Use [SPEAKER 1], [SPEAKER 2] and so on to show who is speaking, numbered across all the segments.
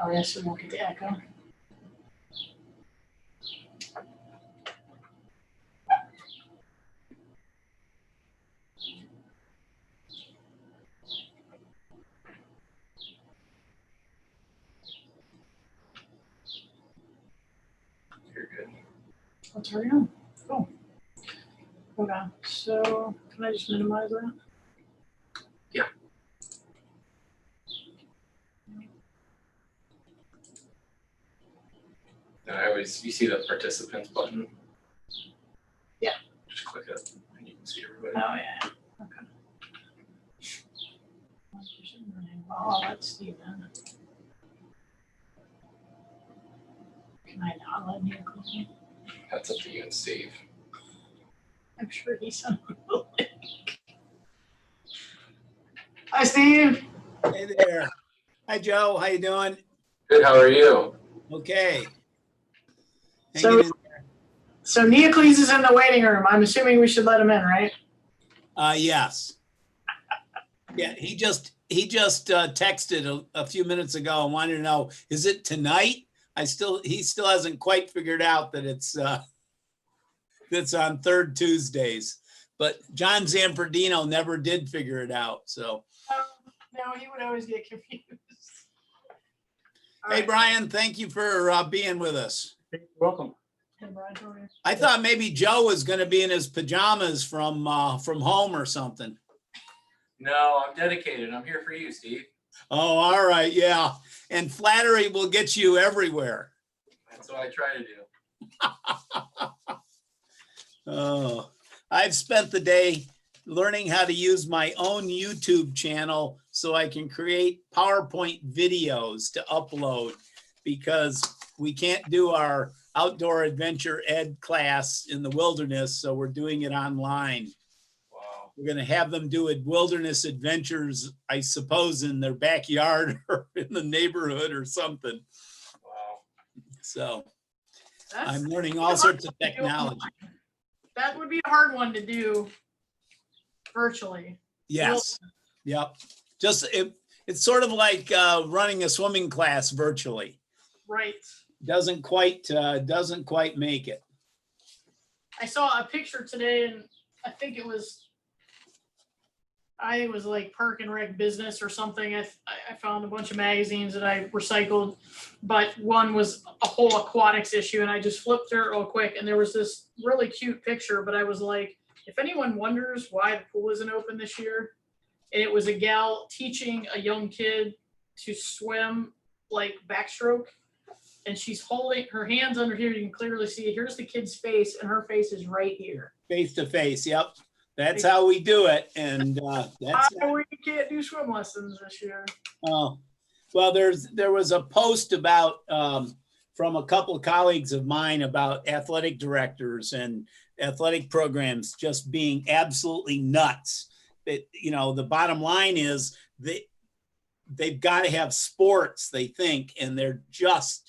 [SPEAKER 1] Oh, yes, we won't get the echo.
[SPEAKER 2] You're good.
[SPEAKER 1] Let's hurry on. Cool. Okay, so can I just minimize that?
[SPEAKER 2] Yeah. And I always, you see the participants button?
[SPEAKER 1] Yeah.
[SPEAKER 2] Just click it and you can see everybody.
[SPEAKER 1] Oh, yeah. Okay. Oh, that's Steven. Can I not let Nick close me?
[SPEAKER 2] That's up to you and Steve.
[SPEAKER 1] I'm sure he sent me the link. Hi, Steve.
[SPEAKER 3] Hey there. Hi, Joe. How you doing?
[SPEAKER 2] Good, how are you?
[SPEAKER 3] Okay.
[SPEAKER 1] So-
[SPEAKER 3] Hanging in
[SPEAKER 1] So Neocles is in the waiting room. I'm assuming we should let him in, right?
[SPEAKER 3] there. Yes. Yeah, he just texted a few minutes ago and wanted to know, is it tonight? He still hasn't quite figured out that it's on third Tuesdays. But John Zanfordino never did figure it out. So,
[SPEAKER 1] No, he would always get confused. All
[SPEAKER 3] hey,
[SPEAKER 1] right.
[SPEAKER 3] Brian, thank you for being with us.
[SPEAKER 4] You're welcome.
[SPEAKER 1] Hey, Brian, how are you?
[SPEAKER 3] I thought maybe Joe was going to be in his pajamas from home or something.
[SPEAKER 2] No, I'm dedicated. I'm here for you, Steve.
[SPEAKER 3] Oh, all right. Yeah. And flattery will get you everywhere.
[SPEAKER 2] That's what I try to do.
[SPEAKER 3] Oh, I've spent the day learning how to use my own YouTube channel so I can create PowerPoint videos to upload because we can't do our outdoor adventure ed class in the wilderness. So we're doing it online.
[SPEAKER 2] Wow.
[SPEAKER 3] We're going to have them do wilderness adventures, I suppose, in their backyard or in the neighborhood or something.
[SPEAKER 2] Wow.
[SPEAKER 3] So
[SPEAKER 1] That's,
[SPEAKER 3] I'm learning all sorts of technology.
[SPEAKER 1] that would be a hard one to do virtually.
[SPEAKER 3] Yes. Yep. Just it's sort of like running a swimming class virtually.
[SPEAKER 1] Right.
[SPEAKER 3] Doesn't quite make it.
[SPEAKER 1] I saw a picture today, and I think it was like Park and Rec Business or something. I found a bunch of magazines that I recycled, but one was a whole aquatics issue, and I just flipped through it real quick, and there was this really cute picture, but I was like, if anyone wonders why the pool isn't open this year, and it was a gal teaching a young kid to swim like backstroke, and she's holding her hands under here. You can clearly see it. Here's the kid's face, and her face is right here.
[SPEAKER 3] Face to face. Yep. That's how we do it. And that's
[SPEAKER 1] We can't do swim lessons this year.
[SPEAKER 3] oh. Well, there was a post about from a couple of colleagues of mine about athletic directors and athletic programs just being absolutely nuts. That, you know, the bottom line is they've got to have sports, they think, and they're just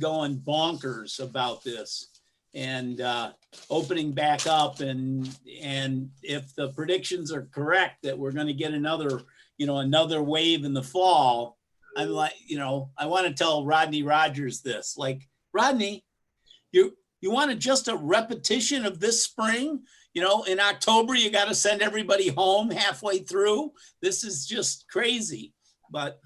[SPEAKER 3] going bonkers about this and opening back up. And if the predictions are correct that we're going to get another wave in the fall, I'm like, I want to tell Rodney Rogers this, like, Rodney, you want just a repetition of this spring? In October, you got to send everybody home halfway through. This is just crazy. But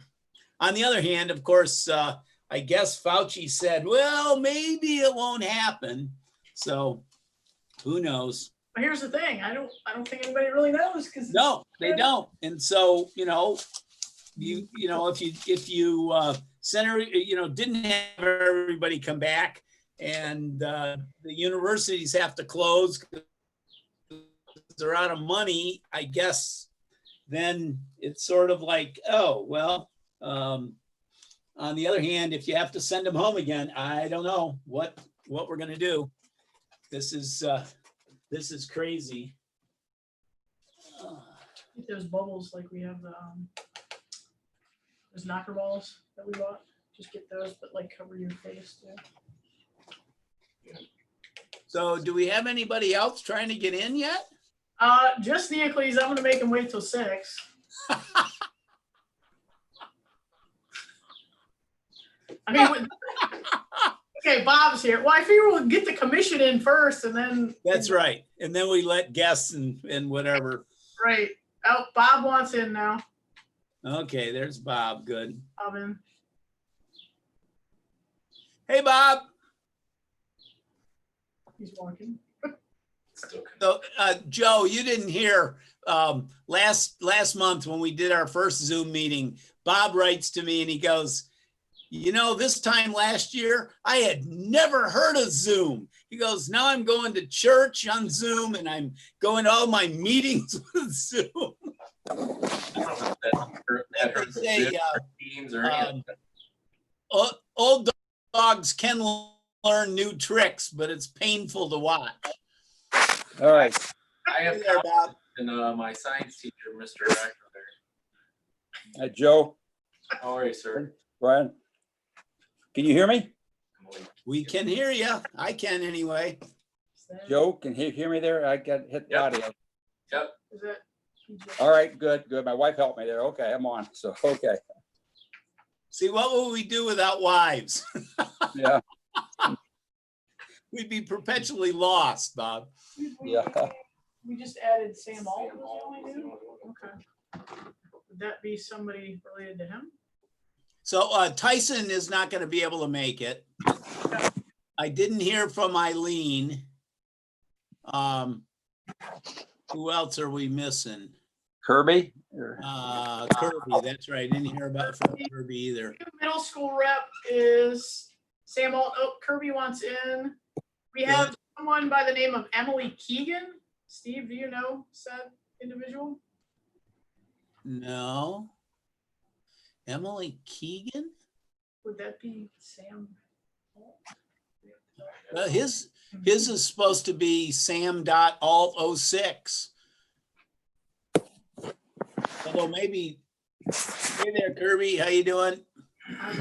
[SPEAKER 3] on the other hand, of course, I guess Fauci said, well, maybe it won't happen. So who knows?
[SPEAKER 1] But here's the thing. I don't think anybody really knows because
[SPEAKER 3] No, they don't. And so, if you center, didn't have everybody come back and the universities have to close because they're out of money, I guess, then it's sort of like, oh, well, on the other hand, if you have to send them home again, I don't know what we're going to do. This is crazy.
[SPEAKER 1] get those bubbles like we have those knocker balls that we bought. Just get those, but like cover your face too.
[SPEAKER 3] So do we have anybody else trying to get in yet?
[SPEAKER 1] Just Neocles. I'm gonna make him wait till 6. I mean, okay, Bob's here. Well, I figure we'll get the commission in first and then.
[SPEAKER 3] That's right. And then we let guests and whatever.
[SPEAKER 1] Right. Oh, Bob wants in now.
[SPEAKER 3] Okay, there's Bob. Good.
[SPEAKER 1] Bob in.
[SPEAKER 3] Hey, Bob.
[SPEAKER 1] He's walking.
[SPEAKER 2] Still
[SPEAKER 3] So, Joe, you didn't hear last month when we did our first Zoom meeting, Bob writes to me and he goes, you know, this time last year, I had never heard of Zoom. He goes, now I'm going to church on Zoom and I'm going to all my meetings with Zoom.
[SPEAKER 2] that
[SPEAKER 3] They say,
[SPEAKER 2] teams or anything.
[SPEAKER 3] old dogs can learn new tricks, but it's painful to watch.
[SPEAKER 4] All right.
[SPEAKER 2] I have
[SPEAKER 3] Hey there, Bob.
[SPEAKER 2] and my science teacher, Mr. Eckler.
[SPEAKER 4] Joe,
[SPEAKER 2] How are you, sir?
[SPEAKER 4] Brian, can you hear me?
[SPEAKER 3] We can hear you. I can anyway.
[SPEAKER 4] Joe, can you hear me there? I got hit the
[SPEAKER 2] Yep.
[SPEAKER 4] audio.
[SPEAKER 2] Yep.
[SPEAKER 1] Is that?
[SPEAKER 4] All right, good. My wife helped me there. Okay, I'm on. So, okay.
[SPEAKER 3] See, what would we do without wives?
[SPEAKER 4] Yeah,
[SPEAKER 3] We'd be perpetually lost, Bob.
[SPEAKER 4] yeah.
[SPEAKER 1] We just added Sam Alt. Was the only new? Okay. Would that be somebody related to him?
[SPEAKER 3] So Tyson is not going to be able to make it. I didn't hear from Eileen. Who else are we missing?
[SPEAKER 4] Kirby?
[SPEAKER 3] Kirby, that's right. Didn't hear about from Kirby either.
[SPEAKER 1] Middle school rep is Sam Alt. Oh, Kirby wants in. We have someone by the name of Emily Keegan. Steve, do you know said individual?
[SPEAKER 3] No. Emily Keegan?
[SPEAKER 1] Would that be Sam?
[SPEAKER 3] Well, his is supposed to be Sam.alt06. Although maybe, hey there, Kirby, how you doing?
[SPEAKER 1] I'm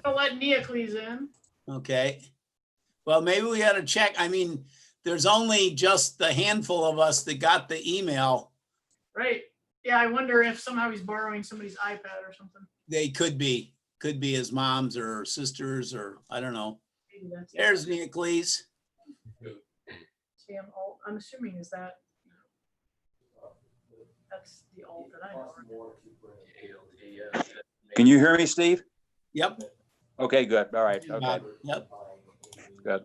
[SPEAKER 1] gonna let Neocles in.
[SPEAKER 3] Okay. Well, maybe we ought to check. I mean, there's only just the handful of us that got the email.
[SPEAKER 1] Right. Yeah, I wonder if somehow he's borrowing somebody's iPad or something.
[SPEAKER 3] They could be his moms or sisters or I don't know.
[SPEAKER 1] Maybe that's it.
[SPEAKER 3] There's Neocles.
[SPEAKER 1] Sam Alt. I'm assuming is that. That's the alt that I know.
[SPEAKER 2] Yeah.
[SPEAKER 4] Can you hear me, Steve?
[SPEAKER 3] Yep.
[SPEAKER 4] Okay, good. All right. Okay,
[SPEAKER 3] Bob, yep.
[SPEAKER 4] good.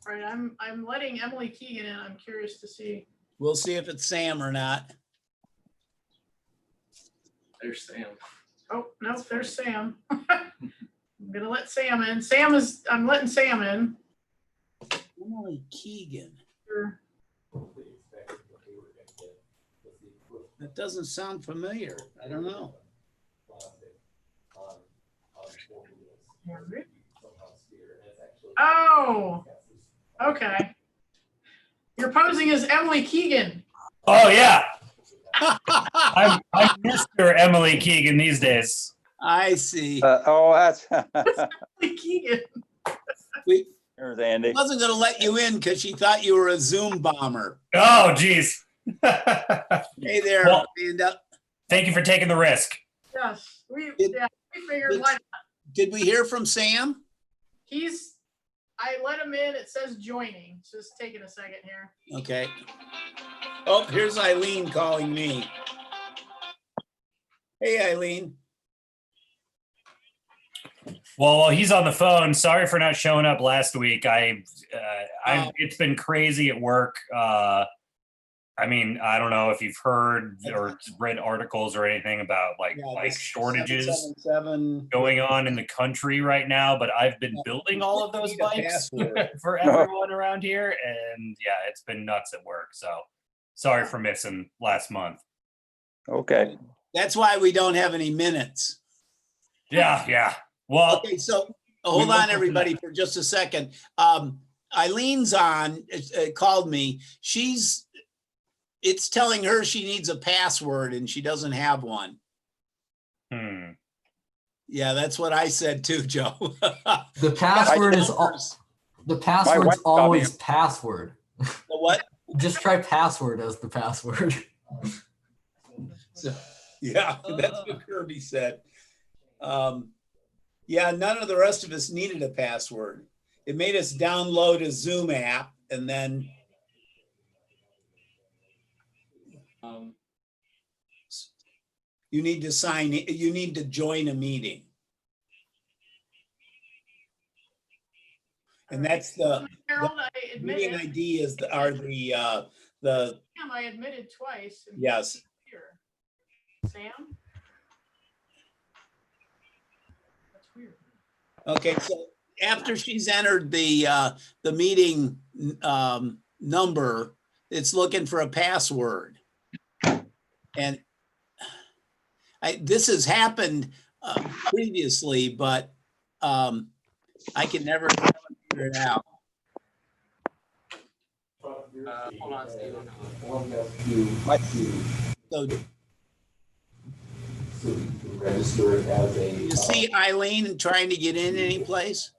[SPEAKER 1] All right, I'm letting Emily Keegan in. I'm curious to see.
[SPEAKER 3] We'll see if it's Sam or not.
[SPEAKER 2] There's Sam.
[SPEAKER 1] Oh, no, there's Sam. I'm gonna let Sam in. I'm letting Sam in.
[SPEAKER 3] Emily Keegan.
[SPEAKER 1] Sure.
[SPEAKER 3] That doesn't sound familiar. I don't know.
[SPEAKER 1] Oh, okay. You're posing as Emily Keegan.
[SPEAKER 5] Oh yeah, I'm Mr. Emily Keegan these days.
[SPEAKER 3] I see.
[SPEAKER 4] That's
[SPEAKER 1] Emily Keegan.
[SPEAKER 3] We
[SPEAKER 4] there's Andy.
[SPEAKER 3] wasn't going to let you in because she thought you were a Zoom bomber.
[SPEAKER 5] Oh geez.
[SPEAKER 3] Hey there,
[SPEAKER 5] Well-
[SPEAKER 3] Amanda.
[SPEAKER 5] Thank you for taking the risk.
[SPEAKER 1] Yes, we
[SPEAKER 3] It-
[SPEAKER 1] figured
[SPEAKER 3] it's-
[SPEAKER 1] why not.
[SPEAKER 3] Did we hear from Sam?
[SPEAKER 1] I let him in. It says joining. It's just taking a second here.
[SPEAKER 3] Okay. Oh, here's Eileen calling me. Hey, Eileen.
[SPEAKER 5] Well, while he's on the phone, sorry for not showing up last week. It's been crazy at work. I mean, I don't know if you've heard or read articles or anything about like
[SPEAKER 3] Yeah, this
[SPEAKER 5] shortages
[SPEAKER 3] 777.
[SPEAKER 5] going on in the country right now, but I've been building all of those
[SPEAKER 3] Need a
[SPEAKER 5] bikes
[SPEAKER 3] password.
[SPEAKER 5] for everyone around here, and yeah, it's been nuts at work. So sorry for missing last month.
[SPEAKER 4] Okay.
[SPEAKER 3] That's why we don't have any minutes.
[SPEAKER 5] Yeah. Well,
[SPEAKER 3] Okay, so hold on, everybody, for just a second. Eileen's on, called me. It's telling her she needs a password and she doesn't have one. Yeah, that's what I said too, Joe.
[SPEAKER 6] The password is the password's
[SPEAKER 4] wife got me.
[SPEAKER 6] always password.
[SPEAKER 3] What?
[SPEAKER 6] Just try password as the password.
[SPEAKER 3] Yeah, that's what Kirby said. Yeah, none of the rest of us needed a password. It made us download a Zoom app and then you need to sign, you need to join a meeting. And that's the
[SPEAKER 1] Harold, I
[SPEAKER 3] meeting
[SPEAKER 1] admitted,
[SPEAKER 3] ID is the
[SPEAKER 1] Sam, I admitted twice. and
[SPEAKER 3] yes.
[SPEAKER 1] here. Sam? That's weird.
[SPEAKER 3] Okay, so after she's entered the meeting number, it's looking for a password. And this has happened previously, but I can never figure it out.
[SPEAKER 2] Hold on, Steve.
[SPEAKER 3] So
[SPEAKER 7] Register it as a.
[SPEAKER 3] you see Eileen trying to get in any place?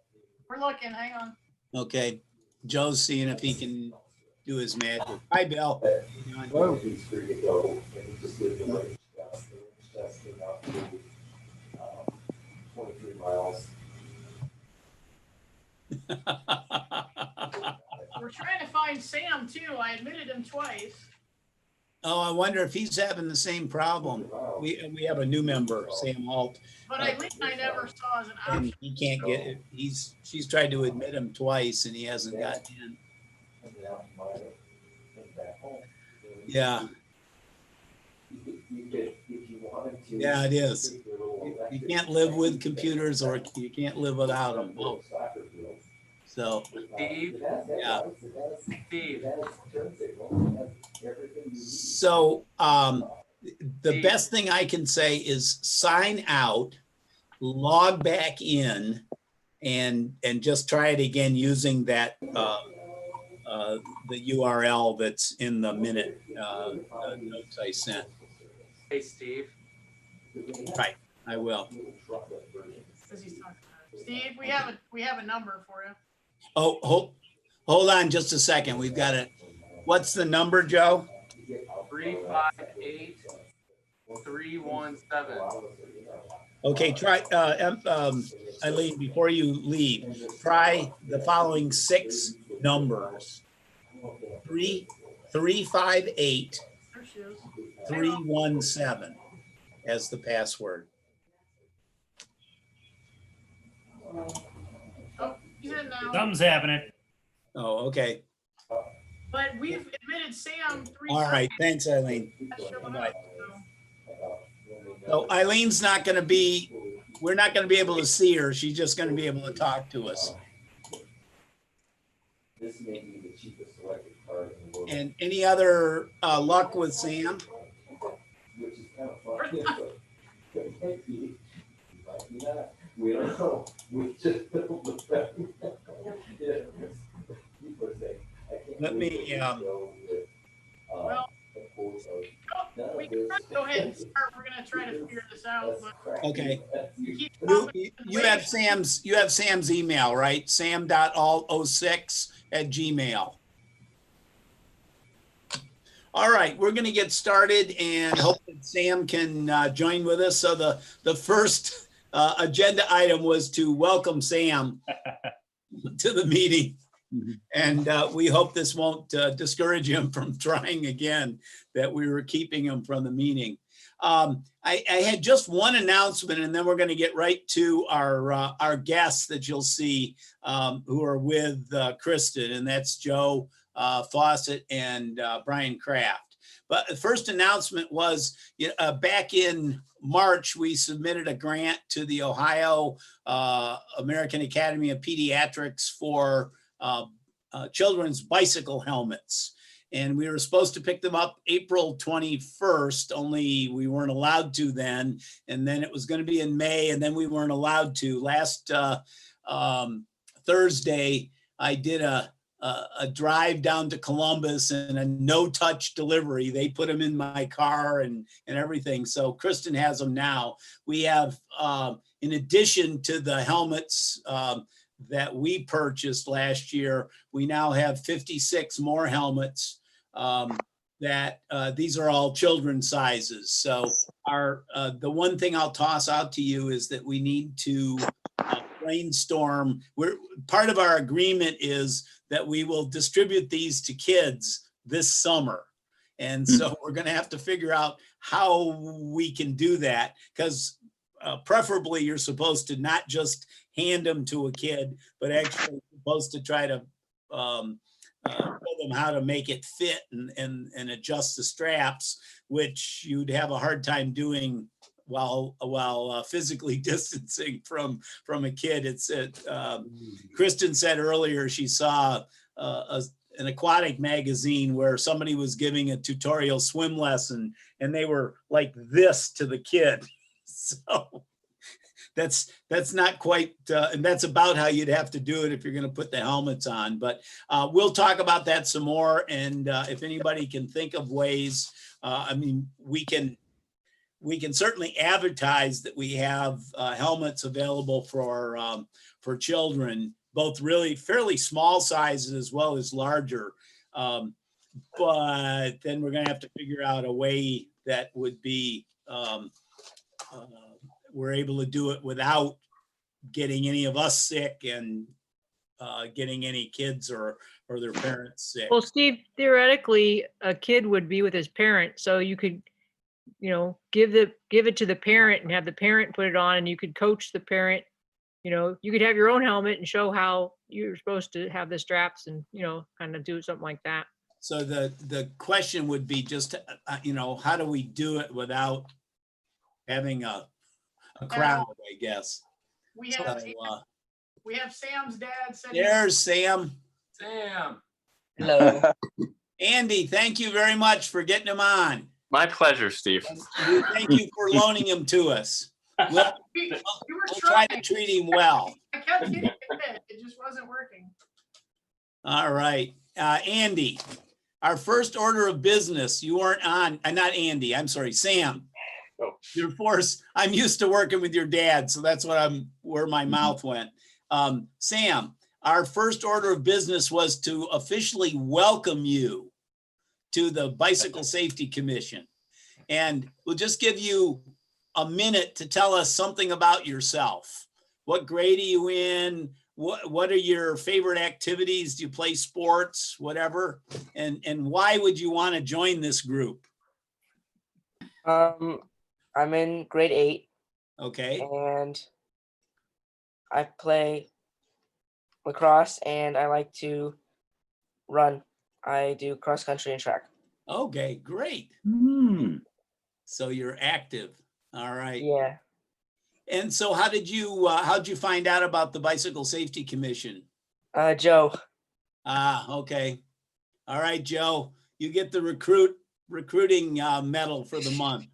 [SPEAKER 1] We're looking, hang on.
[SPEAKER 3] Okay, Joe's seeing if he can do his magic. Hi, Bill.
[SPEAKER 7] One of these three to go, and he just did the range testing out to 23 miles.
[SPEAKER 1] We're trying to find Sam too. I admitted him twice.
[SPEAKER 3] Oh, I wonder if he's having the same problem. We have a new member, Sam Alt,
[SPEAKER 1] But Eileen, I never saw as an
[SPEAKER 3] and
[SPEAKER 1] option.
[SPEAKER 3] he can't get it. She's tried to admit him twice and he hasn't gotten in.
[SPEAKER 7] And then out in Minot, and back home.
[SPEAKER 3] Yeah,
[SPEAKER 7] You could, if you wanted to.
[SPEAKER 3] yeah, it is.
[SPEAKER 7] take your little
[SPEAKER 3] You
[SPEAKER 7] electric-
[SPEAKER 3] can't live with computers or you can't live without them both.
[SPEAKER 7] Soccer field.
[SPEAKER 3] So,
[SPEAKER 2] Steve?
[SPEAKER 7] It has
[SPEAKER 3] Yeah.
[SPEAKER 7] headlights, it has-
[SPEAKER 2] Steve,
[SPEAKER 7] it has turn signal, it has everything you need.
[SPEAKER 3] so the best thing I can say is sign out, log back in, and just try it again using that the URL that's in the minute notes I sent.
[SPEAKER 2] hey, Steve.
[SPEAKER 3] Right, I will.
[SPEAKER 1] As he's talking about it. Steve, we have a number for you.
[SPEAKER 3] Oh, hold on just a second. We've got it. What's the number, Joe?
[SPEAKER 2] 358-317.
[SPEAKER 3] Okay, try, Eileen, before you leave, try the following 6 numbers. 358
[SPEAKER 1] There she is.
[SPEAKER 3] 317 as the password.
[SPEAKER 1] Oh, he's in now.
[SPEAKER 5] Something's happening.
[SPEAKER 3] Oh, okay.
[SPEAKER 1] But we've admitted Sam 3
[SPEAKER 3] All right, thanks, Eileen.
[SPEAKER 1] times. That's showing
[SPEAKER 3] Bye.
[SPEAKER 1] up, so.
[SPEAKER 3] So Eileen's not gonna be, we're not gonna be able to see her. She's just gonna be able to talk to us.
[SPEAKER 7] This may be the cheapest electric car in the world.
[SPEAKER 3] And any other luck with Sam?
[SPEAKER 7] Which is kind of funny, but it might be not. We don't know. We just don't look back. Yeah. People are saying, I can't
[SPEAKER 3] Let
[SPEAKER 7] believe
[SPEAKER 3] me,
[SPEAKER 7] we go with,
[SPEAKER 1] Well,
[SPEAKER 7] a quote of
[SPEAKER 1] Oh, we can go ahead and start. We're gonna try to figure this out,
[SPEAKER 7] that's
[SPEAKER 1] but
[SPEAKER 7] crack.
[SPEAKER 3] Okay.
[SPEAKER 1] you keep
[SPEAKER 3] You,
[SPEAKER 1] talking.
[SPEAKER 3] you have Sam's email, right? sam.alt06@gmail. All right, we're gonna get started and hope that Sam can join with us. So the first agenda item was to welcome Sam to the meeting. And we hope this won't discourage him from trying again, that we were keeping him from the meeting. I had just one announcement and then we're going to get right to our guests that you'll see who are with Kristen, and that's Joe Fawcett and Brian Kraft. But the first announcement was back in March, we submitted a grant to the Ohio American Academy of Pediatrics for children's bicycle helmets. And we were supposed to pick them up April 21st, only we weren't allowed to then. And then it was going to be in May, and then we weren't allowed to. Last Thursday, I did a drive down to Columbus and a no-touch delivery. They put them in my car and everything. So Kristen has them now. We have, in addition to the helmets that we purchased last year, we now have 56 more helmets that these are all children's sizes. So the one thing I'll toss out to you is that we need to brainstorm. Part of our agreement is that we will distribute these to kids this summer. And so we're going to have to figure out how we can do that, because preferably you're supposed to not just hand them to a kid, but actually supposed to try to tell them how to make it fit and adjust the straps, which you'd have a hard time doing while physically distancing from a kid. Kristen said earlier she saw an aquatic magazine where somebody was giving a tutorial swim lesson and they were like this to the kid. So that's not quite, and that's about how you'd have to do it if you're going to put the helmets on. But we'll talk about that some more. And if anybody can think of ways, I mean, we can certainly advertise that we have helmets available for children, both really fairly small sizes as well as larger. But then we're going to have to figure out a way that would be we're able to do it without getting any of us sick and getting any kids or their parents sick.
[SPEAKER 8] Well, Steve, theoretically, a kid would be with his parent, so you could, give it to the parent and have the parent put it on, and you could coach the parent. You could have your own helmet and show how you're supposed to have the straps and, kind of do something like that.
[SPEAKER 3] So the question would be just, how do we do it without having a crowd, I guess.
[SPEAKER 1] We have, we have Sam's dad sitting.
[SPEAKER 3] There's Sam.
[SPEAKER 2] Sam.
[SPEAKER 6] Hello.
[SPEAKER 3] Andy, thank you very much for getting him on.
[SPEAKER 9] My pleasure, Steve.
[SPEAKER 3] Thank you for loaning him to us. We'll
[SPEAKER 1] You were
[SPEAKER 3] try to
[SPEAKER 1] trying.
[SPEAKER 3] treat him well.
[SPEAKER 1] I kept hitting it just wasn't working.
[SPEAKER 3] All right. Andy, our first order of business, you weren't on, not Andy, I'm sorry, Sam.
[SPEAKER 9] Oh.
[SPEAKER 3] Your force, I'm used to working with your dad, so that's where my mouth went. Sam, our first order of business was to officially welcome you to the Bicycle Safety Commission. And we'll just give you a minute to tell us something about yourself. What grade are you in? What are your favorite activities? Do you play sports, whatever? And why would you want to join this group?
[SPEAKER 10] I'm in grade 8
[SPEAKER 3] Okay.
[SPEAKER 10] and I play lacrosse and I like to run. I do cross country and track.
[SPEAKER 3] Okay, great. So you're active. All right.
[SPEAKER 10] Yeah.
[SPEAKER 3] And so how'd you find out about the Bicycle Safety Commission?
[SPEAKER 10] Joe.
[SPEAKER 3] Okay. All right, Joe, you get the recruiting medal for the month.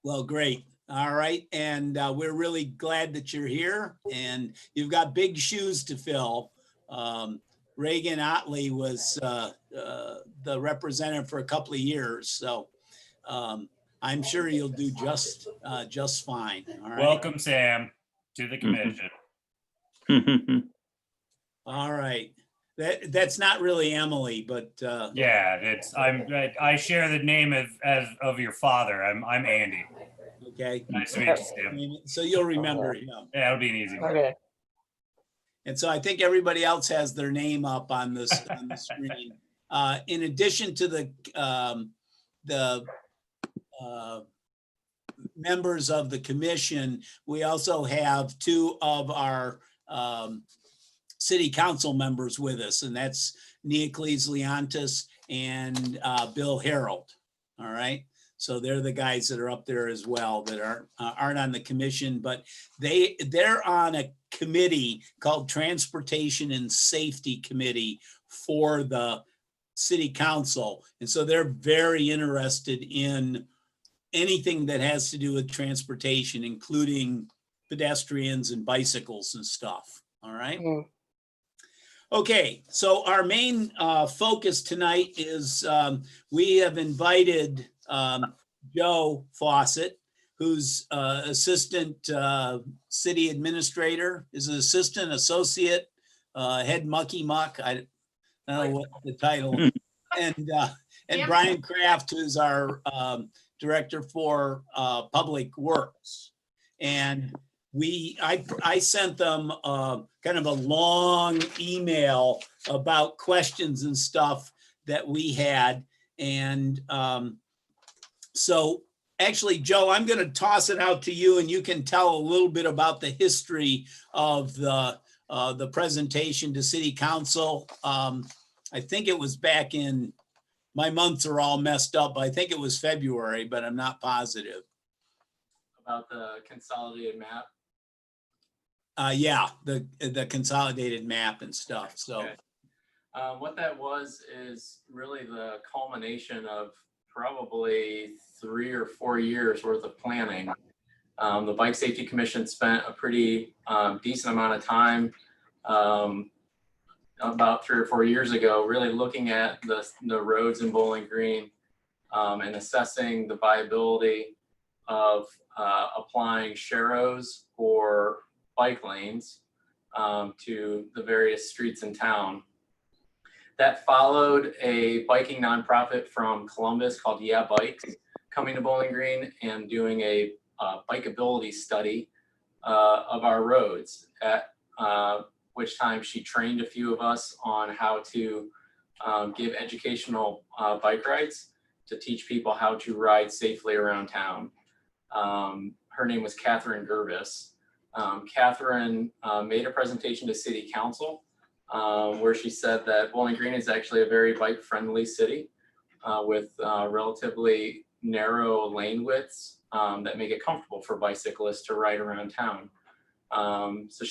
[SPEAKER 3] Well, great. All right. And we're really glad that you're here and you've got big shoes to fill. Reagan Otley was the representative for a couple of years. So I'm sure you'll do just fine. All right.
[SPEAKER 5] Welcome, Sam, to the commission.
[SPEAKER 3] All right. That's not really Emily, but
[SPEAKER 5] Yeah, I share the name of your father. I'm Andy.
[SPEAKER 3] okay.
[SPEAKER 5] Nice to meet you, Sam.
[SPEAKER 3] So you'll remember him.
[SPEAKER 5] Yeah, it'll be an easy one.
[SPEAKER 10] Okay.
[SPEAKER 3] And so I think everybody else has their name up on the screen. In addition to the members of the commission, we also have 2 of our city council members with us, and that's Neocles Leontis and Bill Harold. All right. So they're the guys that are up there as well that aren't on the commission, but they're on a committee called Transportation and Safety Committee for the city council. And so they're very interested in anything that has to do with transportation, including pedestrians and bicycles and stuff. All right. Okay, so our main focus tonight is we have invited Joe Fawcett, who's assistant city administrator, is an assistant associate, head mucky muck. I don't know what the title, And
[SPEAKER 1] Yeah.
[SPEAKER 3] Brian Kraft, who's our Director for Public Works. And I sent them kind of a long email about questions and stuff that we had. And so actually, Joe, I'm going to toss it out to you and you can tell a little bit about the history of the presentation to City Council. I think it was back in, my months are all messed up. I think it was February, but I'm not positive.
[SPEAKER 2] About the consolidated map.
[SPEAKER 3] Yeah, the consolidated map and stuff. So
[SPEAKER 2] Okay. What that was is really the culmination of probably 3 or 4 years worth of planning. The Bike Safety Commission spent a pretty decent amount of time about 3 or 4 years ago, really looking at the roads in Bowling Green and assessing the viability of applying sharrows or bike lanes to the various streets in town. That followed a biking nonprofit from Columbus called Yeah Bikes coming to Bowling Green and doing a bikeability study of our roads, at which time she trained a few of us on how to give educational bike rides to teach people how to ride safely around town. Her name was Catherine Gervis. Catherine made a presentation to City Council where she said that Bowling Green is actually a very bike-friendly city with relatively narrow lane widths that make it comfortable for bicyclists to ride around town. So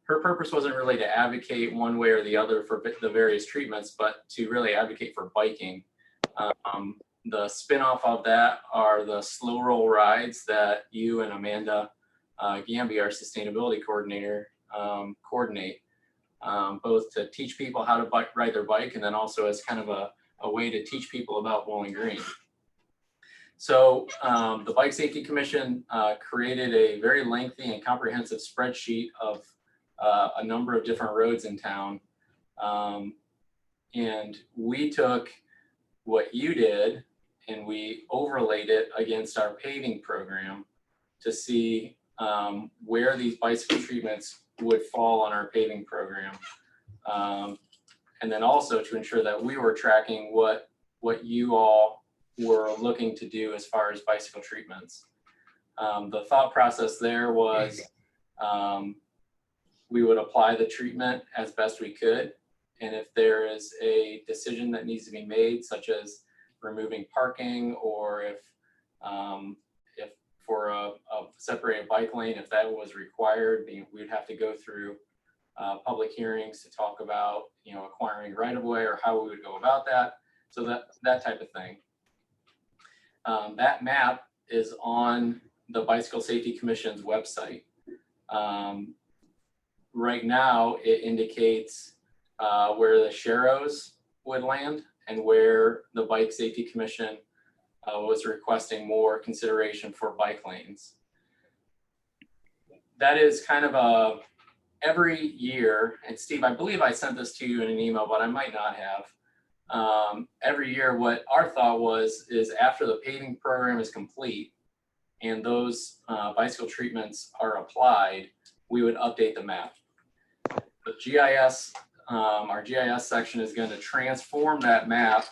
[SPEAKER 2] her purpose wasn't really to advocate one way or the other for the various treatments, but to really advocate for biking. The spin-off of that are the slow roll rides that you and Amanda Gamby, our sustainability coordinator, coordinate, both to teach people how to ride their bike and then also as kind of a way to teach people about Bowling Green. So the Bike Safety Commission created a very lengthy and comprehensive spreadsheet of a number of different roads in town. And we took what you did and we overlaid it against our paving program to see where these bicycle treatments would fall on our paving program. And then also to ensure that we were tracking what you all were looking to do as far as bicycle treatments. The thought process there was we would apply the treatment as best we could. And if there is a decision that needs to be made, such as removing parking, or if for a separated bike lane, if that was required, we'd have to go through public hearings to talk about, acquiring right of way or how we would go about that. So that type of thing. That map is on the Bicycle Safety Commission's website. Right now, it indicates where the sharrows would land and where the Bike Safety Commission was requesting more consideration for bike lanes. That is kind of every year, and Steve, I believe I sent this to you in an email, but I might not have. Every year, what our thought is after the paving program is complete and those bicycle treatments are applied, we would update the map. The GIS, our GIS section is going to transform that map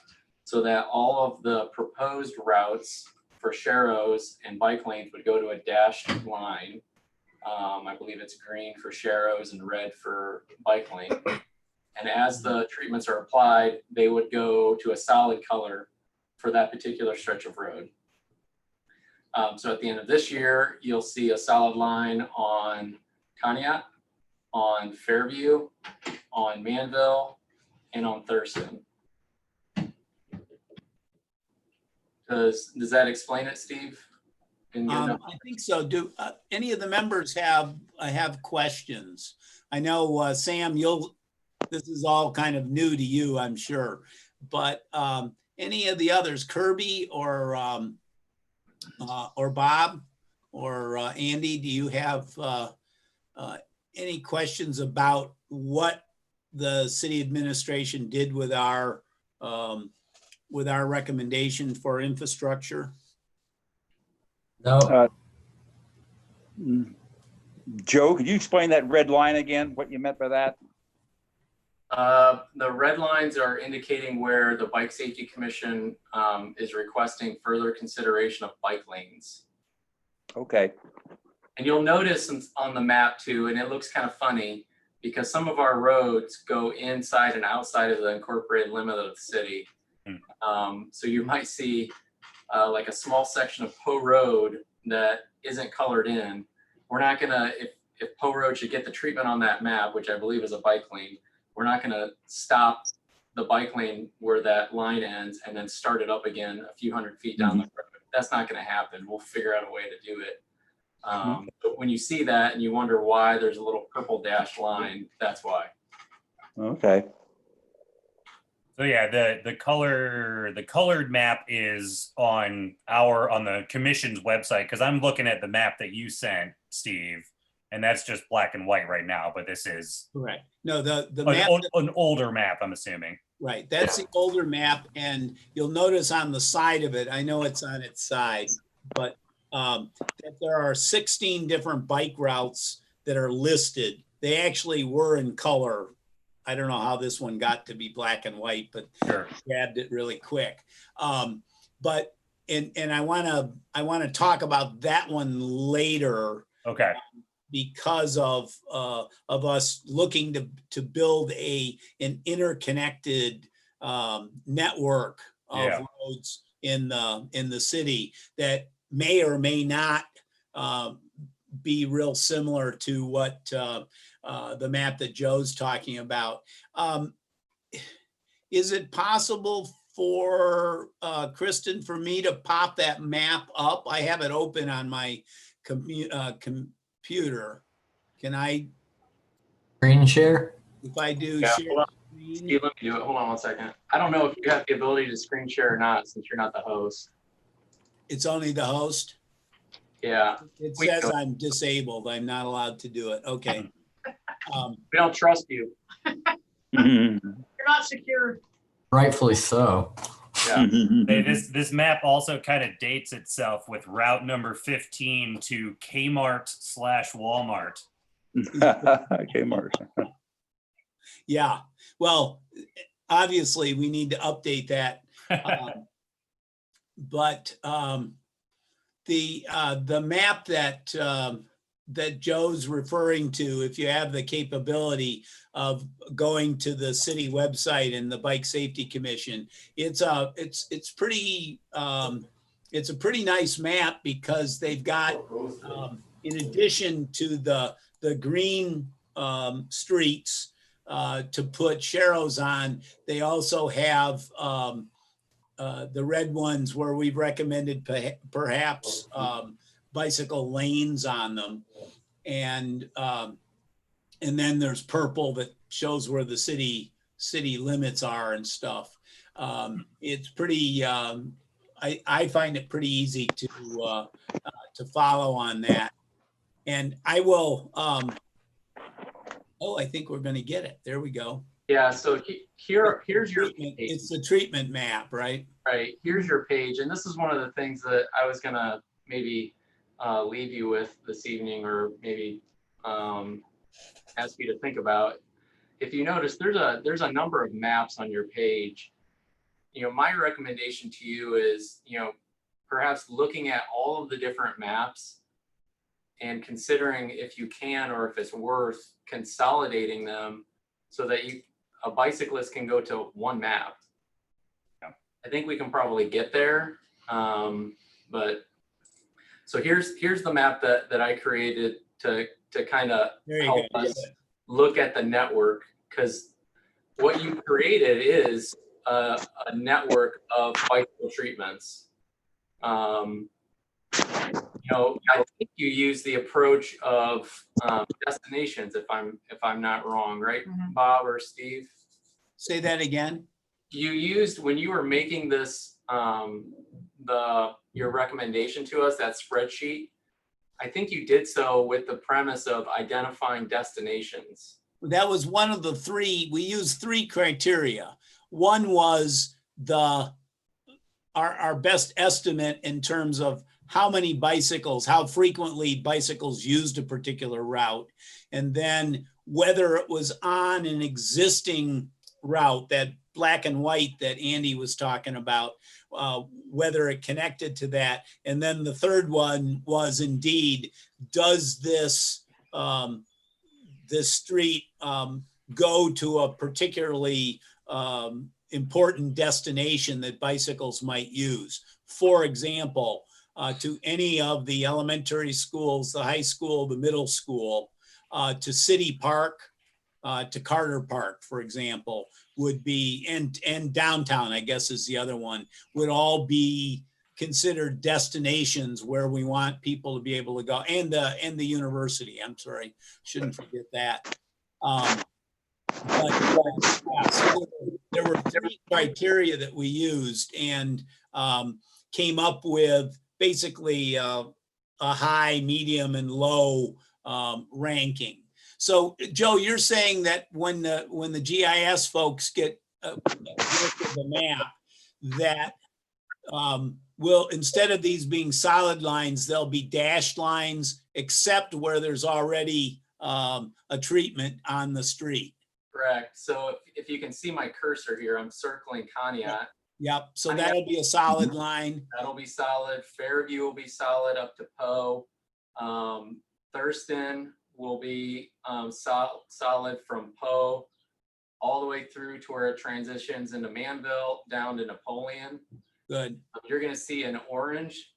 [SPEAKER 2] so that all of the proposed routes for sharrows and bike lanes would go to a dashed line. I believe it's green for sharrows and red for bike lane. And as the treatments are applied, they would go to a solid color for that particular stretch of road. So at the end of this year, you'll see a solid line on Conneaut, on Fairview, on Manville, and on Thurston. Does that explain it, Steve?
[SPEAKER 3] I think so. Do any of the members have questions? I know Sam, this is all kind of new to you, I'm sure, but any of the others, Kirby or Bob or Andy, do you have any questions about what the city administration did with our with our recommendation for infrastructure?
[SPEAKER 6] No,
[SPEAKER 4] Joe, could you explain that red line again, what you meant by that?
[SPEAKER 2] The red lines are indicating where the Bike Safety Commission is requesting further consideration of bike lanes.
[SPEAKER 4] Okay.
[SPEAKER 2] And you'll notice on the map too, and it looks kind of funny because some of our roads go inside and outside of the incorporated limit of the city. So you might see like a small section of Poe Road that isn't colored in. We're not gonna, if Poe Road should get the treatment on that map, which I believe is a bike lane, we're not gonna stop the bike lane where that line ends and then start it up again a few hundred feet down the road. That's not gonna happen. We'll figure out a way to do it. But when you see that and you wonder why there's a little purple dashed line, that's why.
[SPEAKER 4] Okay.
[SPEAKER 5] So yeah, the colored map is on the commission's website, because I'm looking at the map that you sent, Steve, and that's just black and white right now, but this is
[SPEAKER 3] Correct. No, the map.
[SPEAKER 5] an older map, I'm assuming.
[SPEAKER 3] Right, that's the older map, and you'll notice on the side of it, I know it's on its side, but that there are 16 different bike routes that are listed. They actually were in color. I don't know how this one got to be black and white, but
[SPEAKER 5] Sure.
[SPEAKER 3] grabbed it really quick. But I want to talk about that one later,
[SPEAKER 5] Okay.
[SPEAKER 3] because of us looking to build an interconnected network of
[SPEAKER 5] Yeah.
[SPEAKER 3] roads in the city that may or may not be real similar to what the map that Joe's talking about. Is it possible for Kristen, for me to pop that map up? I have it open on my computer. Can I,
[SPEAKER 6] screen share.
[SPEAKER 3] if I do
[SPEAKER 2] Yeah,
[SPEAKER 3] share
[SPEAKER 2] hold on.
[SPEAKER 3] screen?
[SPEAKER 2] Steve, let me do it. Hold on one second. I don't know if you have the ability to screen share or not, since you're not the host.
[SPEAKER 3] It's only the host?
[SPEAKER 2] Yeah,
[SPEAKER 3] It
[SPEAKER 2] We
[SPEAKER 3] says
[SPEAKER 2] don't.
[SPEAKER 3] I'm disabled. I'm not allowed to do it. Okay.
[SPEAKER 2] we don't trust you.
[SPEAKER 1] You're not secure.
[SPEAKER 6] Rightfully so.
[SPEAKER 2] Yeah.
[SPEAKER 5] Hey, this map also kind of dates itself with route number 15 to Kmart/Walmart.
[SPEAKER 4] Okay, Mark.
[SPEAKER 3] Yeah, well, obviously, we need to update that. But the map that Joe's referring to, if you have the capability of going to the city website and the Bike Safety Commission, it's pretty it's a pretty nice map, because they've got, in addition to the green streets to put sharrows on, they also have the red ones where we've recommended perhaps bicycle lanes on them. And then there's purple that shows where the city limits are and stuff. It's pretty, I find it pretty easy to follow on that. And I will, I think we're gonna get it. There we go.
[SPEAKER 2] Yeah, so here's your
[SPEAKER 3] Treatment-
[SPEAKER 2] page.
[SPEAKER 3] It's the treatment map, right?
[SPEAKER 2] Right, here's your page, and this is one of the things that I was gonna maybe leave you with this evening, or maybe ask you to think about. If you notice, there's a number of maps on your page. My recommendation to you is, perhaps looking at all of the different maps and considering if you can, or if it's worth consolidating them so that a bicyclist can go to one map. I think we can probably get there. But so here's the map that I created to kind of
[SPEAKER 3] There you
[SPEAKER 2] help
[SPEAKER 3] go.
[SPEAKER 2] us look at the network, because what you created is a network of bicycle treatments. I think you use the approach of destinations, if I'm not wrong, right, Bob or Steve?
[SPEAKER 3] Say that again.
[SPEAKER 2] You used, when you were making this, your recommendation to us, that spreadsheet, I think you did so with the premise of identifying destinations.
[SPEAKER 3] That was one of the three. We used three criteria. One was the our best estimate in terms of how many bicycles, how frequently bicycles used a particular route, and then whether it was on an existing route, that black and white that Andy was talking about, whether it connected to that. And then the third one was indeed, does this this street go to a particularly important destination that bicycles might use? For example, to any of the elementary schools, the high school, the middle school, to City Park, to Carter Park, for example, would be, and downtown, I guess is the other one, would all be considered destinations where we want people to be able to go, and the university, I'm sorry, shouldn't forget that. Yeah, so there were 3 criteria that we used, and came up with basically a high, medium, and low ranking. So Joe, you're saying that when the GIS folks get look at the map, that will, instead of these being solid lines, they'll be dashed lines, except where there's already a treatment on the street.
[SPEAKER 2] Correct. So if you can see my cursor here, I'm circling Conneaut.
[SPEAKER 3] Yep, so that'll be a solid line.
[SPEAKER 2] That'll be solid. Fairview will be solid up to Poe. Thurston will be solid from Poe all the way through to where it transitions into Manville down to Napoleon.
[SPEAKER 3] Good.
[SPEAKER 2] You're going to see an orange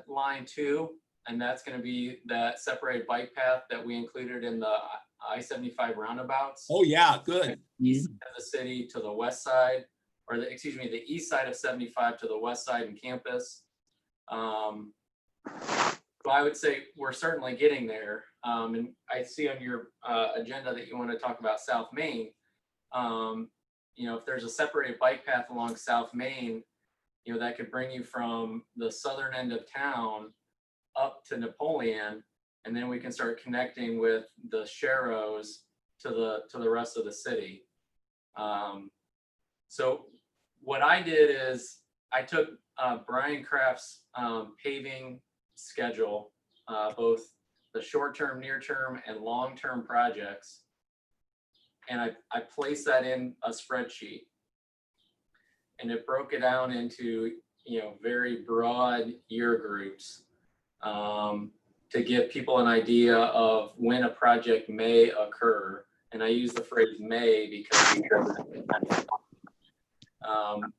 [SPEAKER 2] line too, and that's going to be that separated bike path that we included in the I-75 roundabouts.
[SPEAKER 3] Oh yeah, good.
[SPEAKER 2] East of the city to the west side, or excuse me, the east side of 75 to the west side in campus. So I would say we're certainly getting there. And I see on your agenda that you want to talk about South Main. If there's a separated bike path along South Main, that could bring you from the southern end of town up to Napoleon, and then we can start connecting with the Sharrows to the rest of the city. So what I did is I took Brian Kraft's paving schedule, both the short-term, near-term, and long-term projects, and I placed that in a spreadsheet, and it broke it down into very broad year groups to give people an idea of when a project may occur. And I use the phrase may because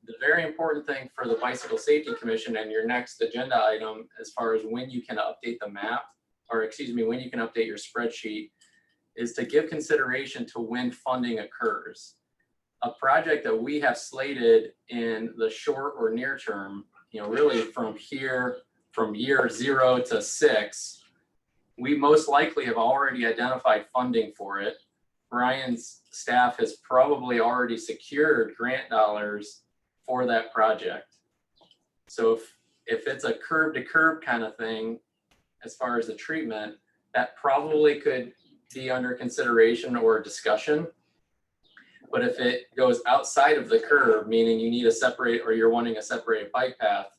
[SPEAKER 2] the very important thing for the Bicycle Safety Commission and your next agenda item, as far as when you can update the map, or excuse me, when you can update your spreadsheet, is to give consideration to when funding occurs. A project that we have slated in the short or near term, really from year 0 to 6, we most likely have already identified funding for it. Brian's staff has probably already secured grant dollars for that project. So if it's a curb to curb kind of thing, as far as the treatment, that probably could be under consideration or discussion. But if it goes outside of the curb, meaning you need a separate, or you're wanting a separated bike path,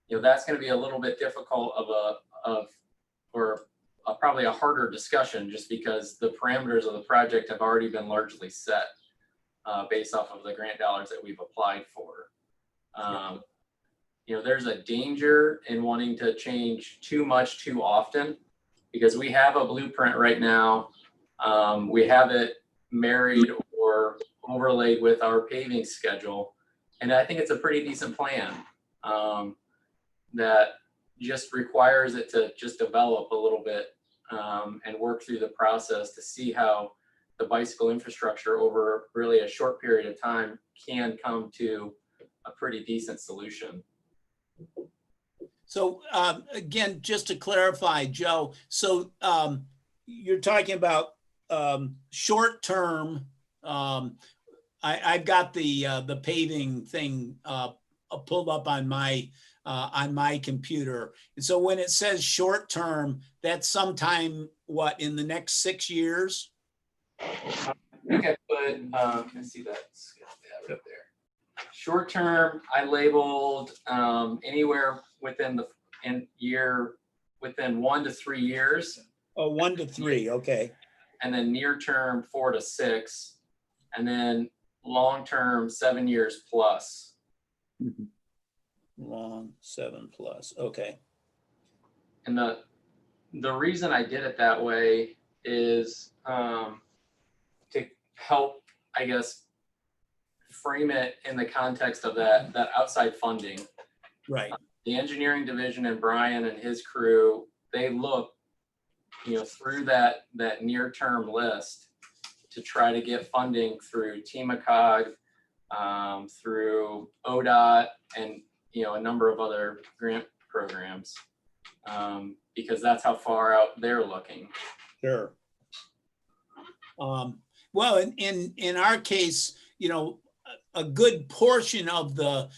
[SPEAKER 2] that's going to be a little bit difficult probably a harder discussion, just because the parameters of the project have already been largely set based off of the grant dollars that we've applied for. There's a danger in wanting to change too much too often, because we have a blueprint right now. We have it married or overlaid with our paving schedule. And I think it's a pretty decent plan that just requires it to just develop a little bit and work through the process to see how the bicycle infrastructure over really a short period of time can come to a pretty decent solution.
[SPEAKER 3] So again, just to clarify, Joe, so you're talking about short term. I've got the paving thing pulled up on my computer. And so when it says short term, that's sometime what, in the next 6 years?
[SPEAKER 2] I think I put, can I see that? I have it up there. Short term, I labeled anywhere within within 1 to 3 years,
[SPEAKER 3] Oh, 1 to 3, okay.
[SPEAKER 2] and then near term 4 to 6, and then long term 7 years plus.
[SPEAKER 3] Long 7+, okay.
[SPEAKER 2] And the reason I did it that way is to help, I guess, frame it in the context of that outside funding.
[SPEAKER 3] Right,
[SPEAKER 2] The engineering division and Brian and his crew, they look, through that near-term list to try to get funding through TMACOG, through ODOT, and a number of other grant programs, because that's how far out they're looking.
[SPEAKER 3] sure. Well, in our case, a good portion of the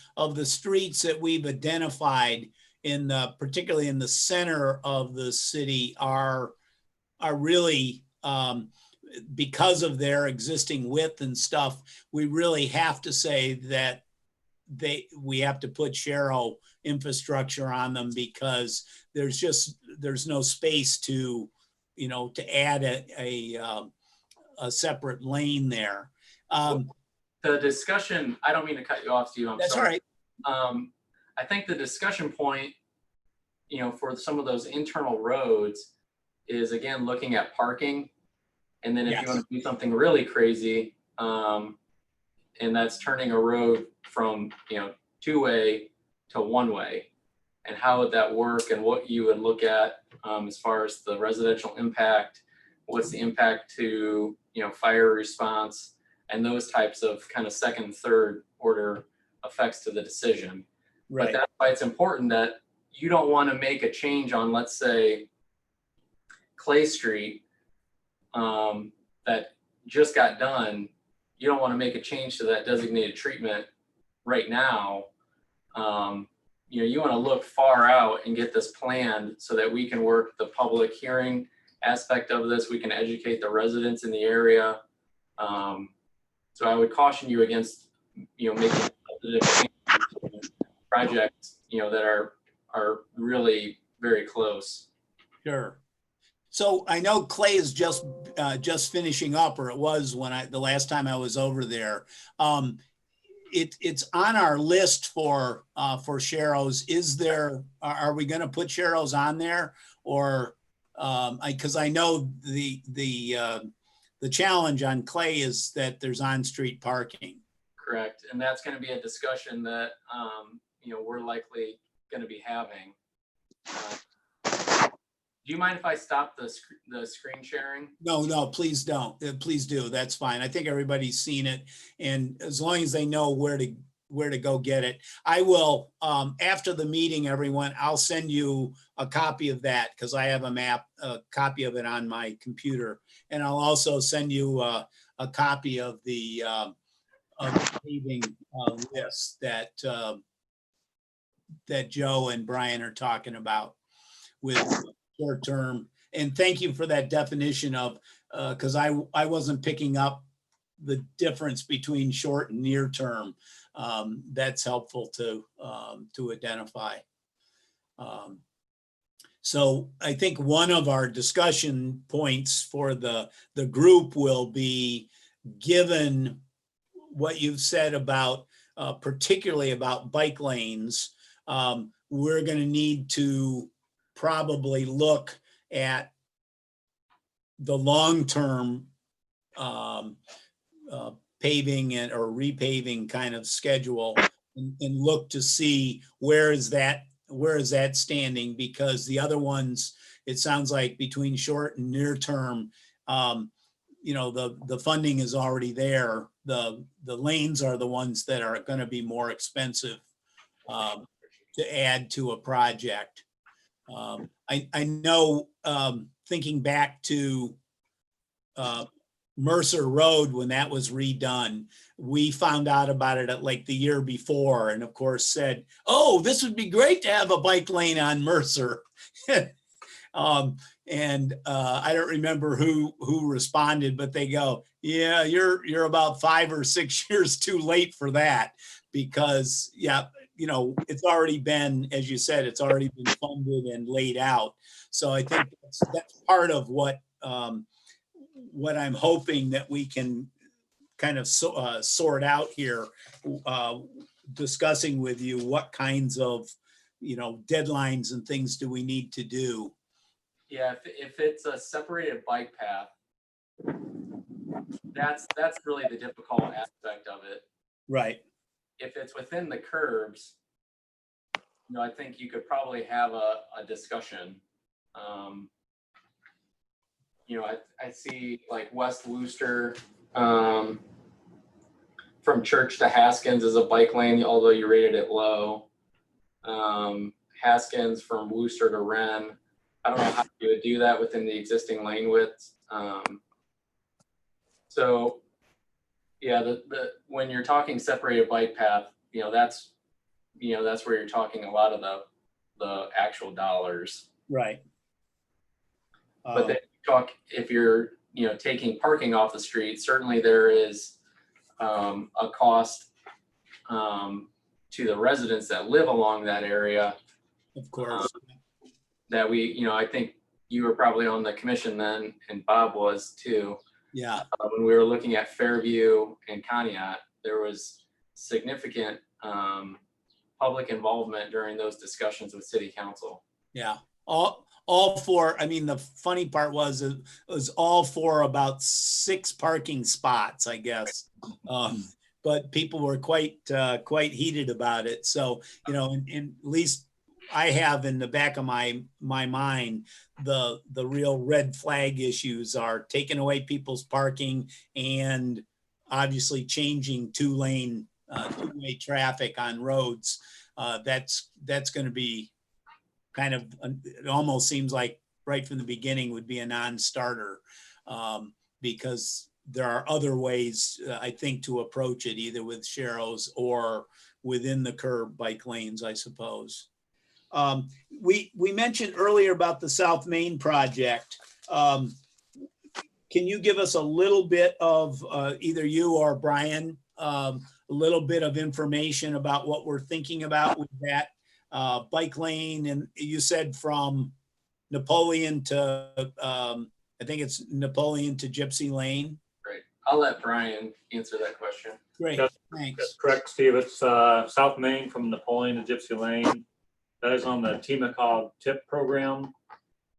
[SPEAKER 3] streets that we've identified particularly in the center of the city are really, because of their existing width and stuff, we really have to say that we have to put Sharrow infrastructure on them, because there's no space to add a separate lane there.
[SPEAKER 2] The discussion, I don't mean to cut you off, Steve, I'm
[SPEAKER 3] That's all
[SPEAKER 2] sorry.
[SPEAKER 3] right.
[SPEAKER 2] I think the discussion point, for some of those internal roads is, again, looking at parking. And then if you want to do something really crazy, and that's turning a road from, 2-way to 1-way, and how would that work, and what you would look at as far as the residential impact, what's the impact to, fire response, and those types of kind of second and third order effects to the decision. But
[SPEAKER 3] Right.
[SPEAKER 2] that's why it's important that you don't want to make a change on, let's say, Clay Street, that just got done. You don't want to make a change to that designated treatment right now. You want to look far out and get this planned so that we can work the public hearing aspect of this. We can educate the residents in the area. So I would caution you against, making projects, that are really very close.
[SPEAKER 3] Sure. So I know Clay is just finishing up, or it was the last time I was over there. It's on our list for Sharrows. Are we going to put Sharrows on there, or because I know the challenge on Clay is that there's on-street parking.
[SPEAKER 2] Correct. And that's going to be a discussion that, we're likely going to be having. Do you mind if I stop the screen sharing?
[SPEAKER 3] No, please don't. Please do. That's fine. I think everybody's seen it. And as long as they know where to go get it, I will, after the meeting, everyone, I'll send you a copy of that, because I have a copy of it on my computer. And I'll also send you a copy of the paving list that Joe and Brian are talking about with short term. And thank you for that definition of, because I wasn't picking up the difference between short and near term. That's helpful to identify. So I think one of our discussion points for the group will be, given what you've said about, particularly about bike lanes, we're going to need to probably look at the long-term paving or repaving kind of schedule, and look to see where is that standing, because the other ones, it sounds like between short and near term, the funding is already there. The lanes are the ones that are going to be more expensive to add to a project. I know, thinking back to Mercer Road, when that was redone, we found out about it at like the year before, and of course said, oh, this would be great to have a bike lane on Mercer. And I don't remember who responded, but they go, yeah, you're about 5 or 6 years too late for that, because, yeah, it's already been, as you said, it's already been funded and laid out. So I think that's part of what I'm hoping that we can kind of sort out here, discussing with you what kinds of, deadlines and things do we need to do.
[SPEAKER 2] Yeah, if it's a separated bike path, that's really the difficult aspect of it.
[SPEAKER 3] Right.
[SPEAKER 2] If it's within the curbs, I think you could probably have a discussion. I see like West Wooster, from Church to Haskins is a bike lane, although you rated it low. Haskins from Wooster to Wren, I don't know how you would do that within the existing lane widths. So yeah, when you're talking separated bike path, that's where you're talking a lot of the actual dollars.
[SPEAKER 3] Right.
[SPEAKER 2] But then you talk, if you're, taking parking off the street, certainly there is a cost to the residents that live along that area
[SPEAKER 3] Of course.
[SPEAKER 2] that I think you were probably on the commission then, and Bob was too.
[SPEAKER 3] Yeah.
[SPEAKER 2] When we were looking at Fairview and Conneaut, there was significant public involvement during those discussions with city council.
[SPEAKER 3] Yeah. All for, the funny part was it was all for about 6 parking spots, I guess. But people were quite heated about it. So, and at least I have in the back of my mind, the real red flag issues are taking away people's parking and obviously changing two-way traffic on roads. That's going to be kind of, it almost seems like right from the beginning would be a non-starter, because there are other ways, I think, to approach it, either with sharrows or within the curb bike lanes, I suppose. We mentioned earlier about the South Main project. Can you give us a little bit of, either you or Brian, a little bit of information about what we're thinking about with that bike lane? And you said from Napoleon to, I think it's Napoleon to Gypsy Lane.
[SPEAKER 2] Great. I'll let Brian answer that question.
[SPEAKER 3] Great,
[SPEAKER 9] Yes,
[SPEAKER 3] thanks.
[SPEAKER 9] That's correct, Steve. It's South Main from Napoleon to Gypsy Lane. That is on the TMCOG TIP program.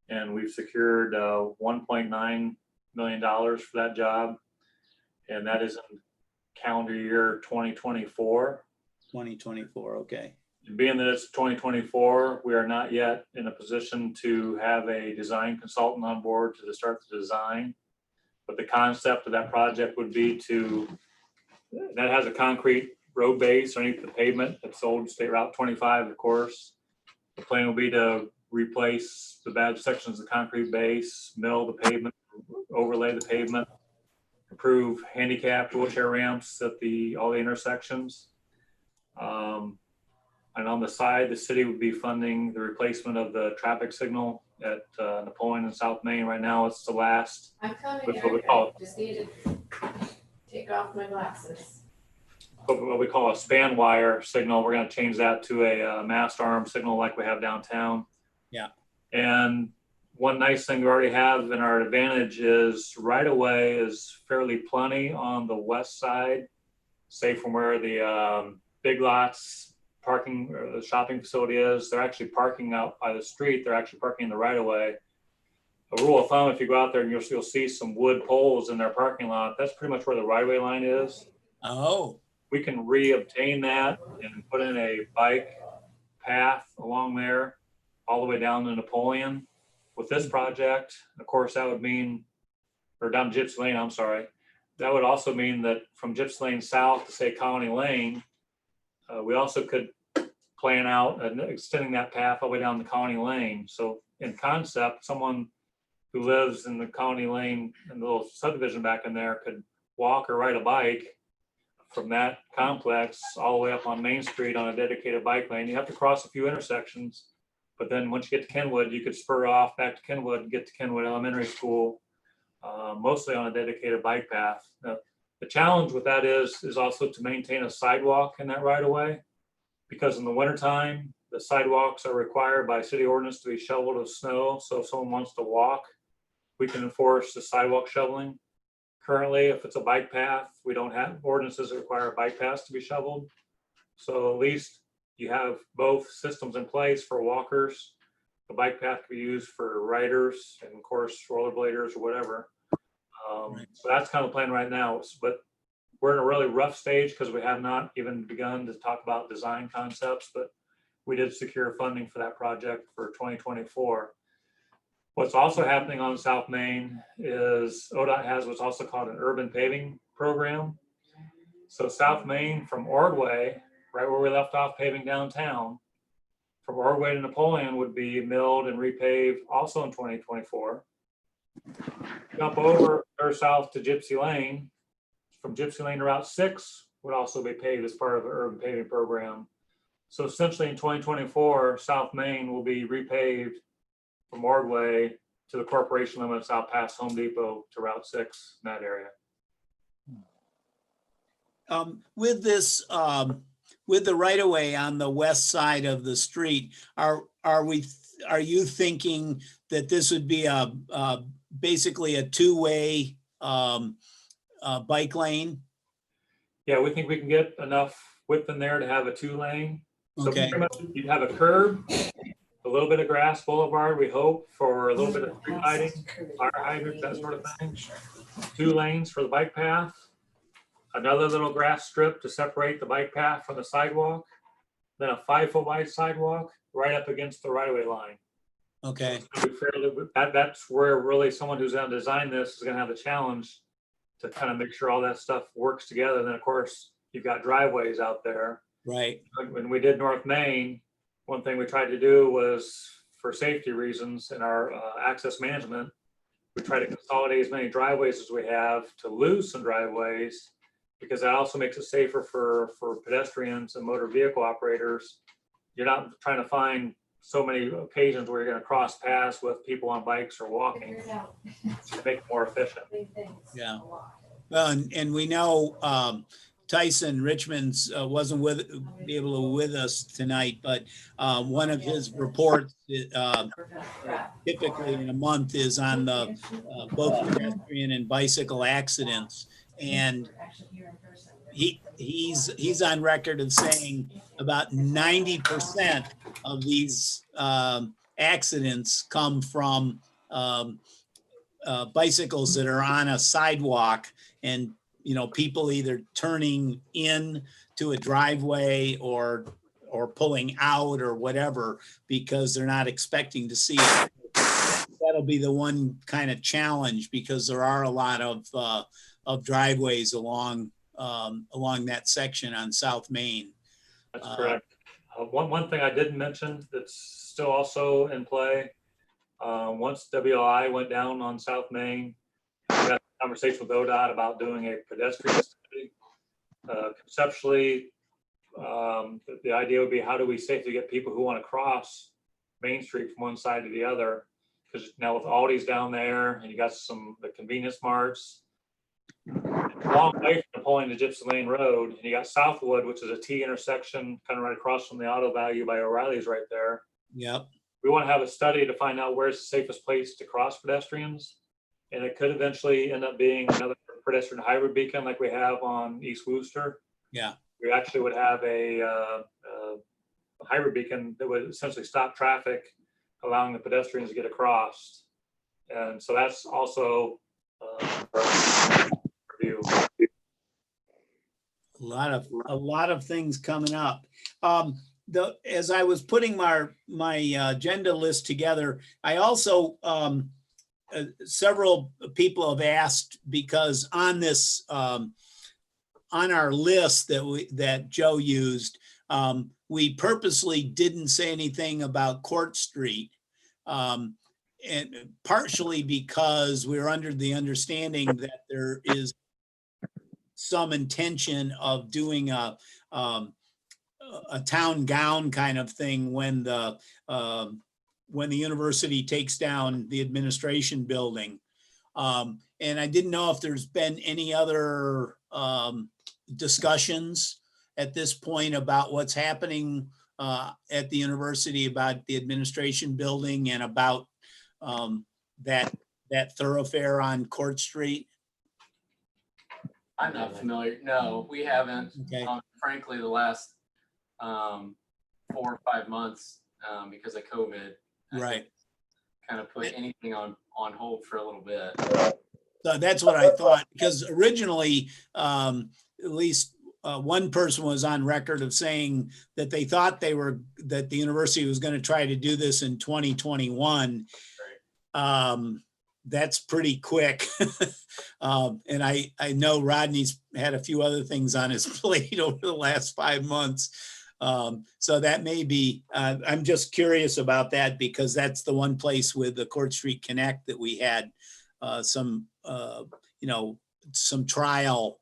[SPEAKER 9] And we've secured $1.9 million for that job. And that is in calendar year 2024.
[SPEAKER 3] 2024, okay.
[SPEAKER 9] And being that it's 2024, we are not yet in a position to have a design consultant on board to start the design. But the concept of that project would be that has a concrete road base underneath the pavement. It's old State Route 25, of course. The plan will be to replace the bad sections of the concrete base, mill the pavement, overlay the pavement, improve handicap wheelchair ramps at all the intersections. And on the side, the city would be funding the replacement of the traffic signal at Napoleon and South Main. Right now, it's the last.
[SPEAKER 11] I'm coming,
[SPEAKER 9] With what we
[SPEAKER 11] Eric.
[SPEAKER 9] call-
[SPEAKER 11] I just need to take off my glasses.
[SPEAKER 9] What we call a span wire signal. We're going to change that to a mast arm signal like we have downtown.
[SPEAKER 3] Yeah.
[SPEAKER 9] And one nice thing we already have in our advantage is right away is fairly plenty on the west side, say from where the Big Lots parking or the shopping facility is. They're actually parking out by the street. They're actually parking in the right of way. A rule of thumb, if you go out there and you'll see some wood poles in their parking lot, that's pretty much where the right of way line is.
[SPEAKER 3] Oh.
[SPEAKER 9] We can re-obtain that and put in a bike path along there all the way down to Napoleon. With this project, of course, that would mean, or down Gypsy Lane, I'm sorry. That would also mean that from Gypsy Lane south to say Colony Lane, we also could plan out extending that path all the way down the Colony Lane. So in concept, someone who lives in the Colony Lane and the little subdivision back in there could walk or ride a bike from that complex all the way up on Main Street on a dedicated bike lane. You have to cross a few intersections, but then once you get to Kenwood, you could spur off back to Kenwood and get to Kenwood Elementary School, mostly on a dedicated bike path. The challenge with that is also to maintain a sidewalk in that right of way. Because in the wintertime, the sidewalks are required by city ordinance to be shoveled with snow. So if someone wants to walk, we can enforce the sidewalk shoveling. Currently, if it's a bike path, we don't have ordinances that require bike paths to be shoveled. So at least you have both systems in place for walkers. The bike path can be used for riders and of course rollerbladers or whatever. So that's kind of the plan right now, but we're in a really rough stage because we have not even begun to talk about design concepts, but we did secure funding for that project for 2024. What's also happening on South Main is ODOT has what's also called an urban paving program. So South Main from Ordway, right where we left off paving downtown, from Ordway to Napoleon would be milled and repaved also in 2024. Jump over or south to Gypsy Lane. From Gypsy Lane to Route 6 would also be paved as part of the urban paving program. So essentially in 2024, South Main will be repaved from Ordway to the corporation limits out past Home Depot to Route 6 in that area.
[SPEAKER 3] With this, with the right of way on the west side of the street, are you thinking that this would be basically a two-way bike lane?
[SPEAKER 9] Yeah, we think we can get enough width in there to have a 2-lane. So
[SPEAKER 3] Okay.
[SPEAKER 9] pretty much you'd have a curb, a little bit of grass boulevard, we hope, for a little bit of street lighting, fire hydrants, that sort of thing. 2 lanes for the bike path, another little grass strip to separate the bike path from the sidewalk, then a 5-foot wide sidewalk right up against the right-of-way line.
[SPEAKER 3] Okay,
[SPEAKER 9] That's where really someone who's gonna design this is gonna have a challenge to kind of make sure all that stuff works together. And then of course, you've got driveways out there.
[SPEAKER 3] right.
[SPEAKER 9] When we did North Main, one thing we tried to do was, for safety reasons in our access management, we try to consolidate as many driveways as we have to lose some driveways, because that also makes it safer for pedestrians and motor vehicle operators. You're not trying to find so many occasions where you're going to cross paths with people on bikes or walking to make it more efficient.
[SPEAKER 3] Yeah. Well, and we know Tyson Richmond's wasn't be able to with us tonight, but one of his reports typically in a month is on the both pedestrian and bicycle accidents. And he's on record of saying about 90% of these accidents come from bicycles that are on a sidewalk, and people either turning in to a driveway or pulling out or whatever because they're not expecting to see it. That'll be the one kind of challenge, because there are a lot of driveways along that section on South Main.
[SPEAKER 9] That's correct. One thing I didn't mention that's still also in play, once WLI went down on South Main, we had a conversation with ODOT about doing a pedestrian study. Conceptually, the idea would be, how do we safely get people who want to cross Main Street from one side to the other? Because now with Aldi's down there, and you got the convenience marts, a long way from Napoleon to Gypsy Lane Road, and you got Southwood, which is a T intersection kind of right across from the Auto Value by O'Reilly's right there.
[SPEAKER 3] Yep.
[SPEAKER 9] We want to have a study to find out where's the safest place to cross pedestrians. And it could eventually end up being another pedestrian hybrid beacon like we have on East Wooster.
[SPEAKER 3] Yeah.
[SPEAKER 9] We actually would have a hybrid beacon that would essentially stop traffic, allowing the pedestrians to get across. And so that's also review.
[SPEAKER 3] A lot of things coming up. As I was putting my agenda list together, I also several people have asked, because on this on our list that Joe used, we purposely didn't say anything about Court Street, and partially because we're under the understanding that there is some intention of doing a town gown kind of thing when the university takes down the administration building. And I didn't know if there's been any other discussions at this point about what's happening at the university, about the administration building and about that thoroughfare on Court Street.
[SPEAKER 2] I'm not familiar. No, we haven't.
[SPEAKER 3] Okay.
[SPEAKER 2] Frankly, the last 4 or 5 months, because of COVID,
[SPEAKER 3] Right.
[SPEAKER 2] kind of put anything on hold for a little bit.
[SPEAKER 3] So that's what I thought, because originally, at least one person was on record of saying that they thought that the university was going to try to do this in 2021. That's pretty quick. And I know Rodney's had a few other things on his plate over the last 5 months. So that may be, I'm just curious about that, because that's the one place with the Court Street Connect that we had some trial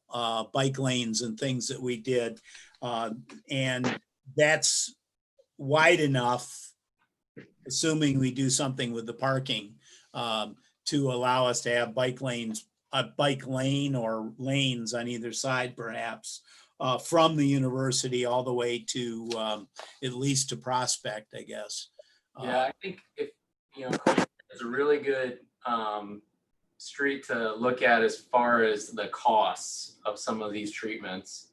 [SPEAKER 3] bike lanes and things that we did. And that's wide enough, assuming we do something with the parking, to allow us to have bike lanes, a bike lane or lanes on either side, perhaps, from the university all the way to at least to Prospect, I guess.
[SPEAKER 2] Yeah, I think if, it's a really good street to look at as far as the costs of some of these treatments.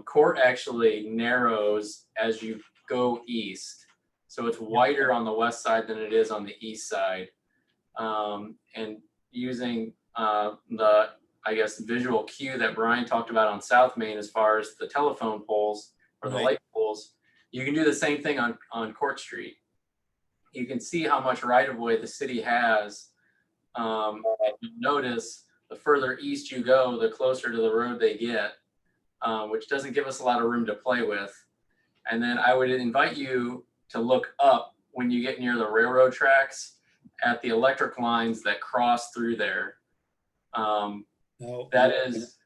[SPEAKER 2] Court actually narrows as you go east. So it's wider on the west side than it is on the east side. And using the, I guess, visual cue that Brian talked about on South Main as far as the telephone poles or the
[SPEAKER 3] Right.
[SPEAKER 2] light poles, you can do the same thing on Court Street. You can see how much right of way the city has. And you notice the further east you go, the closer to the road they get, which doesn't give us a lot of room to play with. And then I would invite you to look up when you get near the railroad tracks at the electric lines that cross through there. That is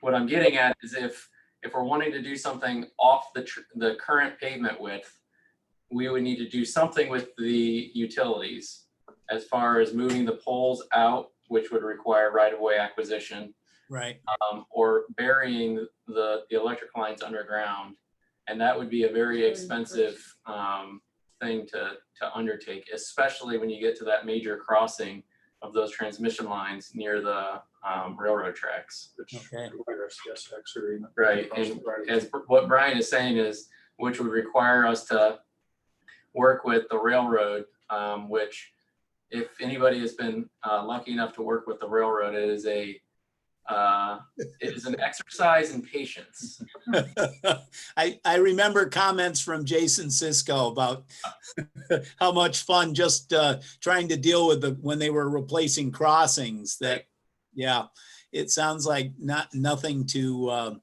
[SPEAKER 2] what I'm getting at, is if we're wanting to do something off the current pavement width, we would need to do something with the utilities as far as moving the poles out, which would require right-of-way acquisition,
[SPEAKER 3] Right.
[SPEAKER 2] or burying the electric lines underground. And that would be a very expensive thing to undertake, especially when you get to that major crossing of those transmission lines near the railroad tracks.
[SPEAKER 3] Okay.
[SPEAKER 2] Right, and as what Brian is saying is, which would require us to work with the railroad, which if anybody has been lucky enough to work with the railroad, it is an exercise in patience.
[SPEAKER 3] I remember comments from Jason Sisko about how much fun just trying to deal with when they were replacing crossings. That, yeah, it sounds like nothing to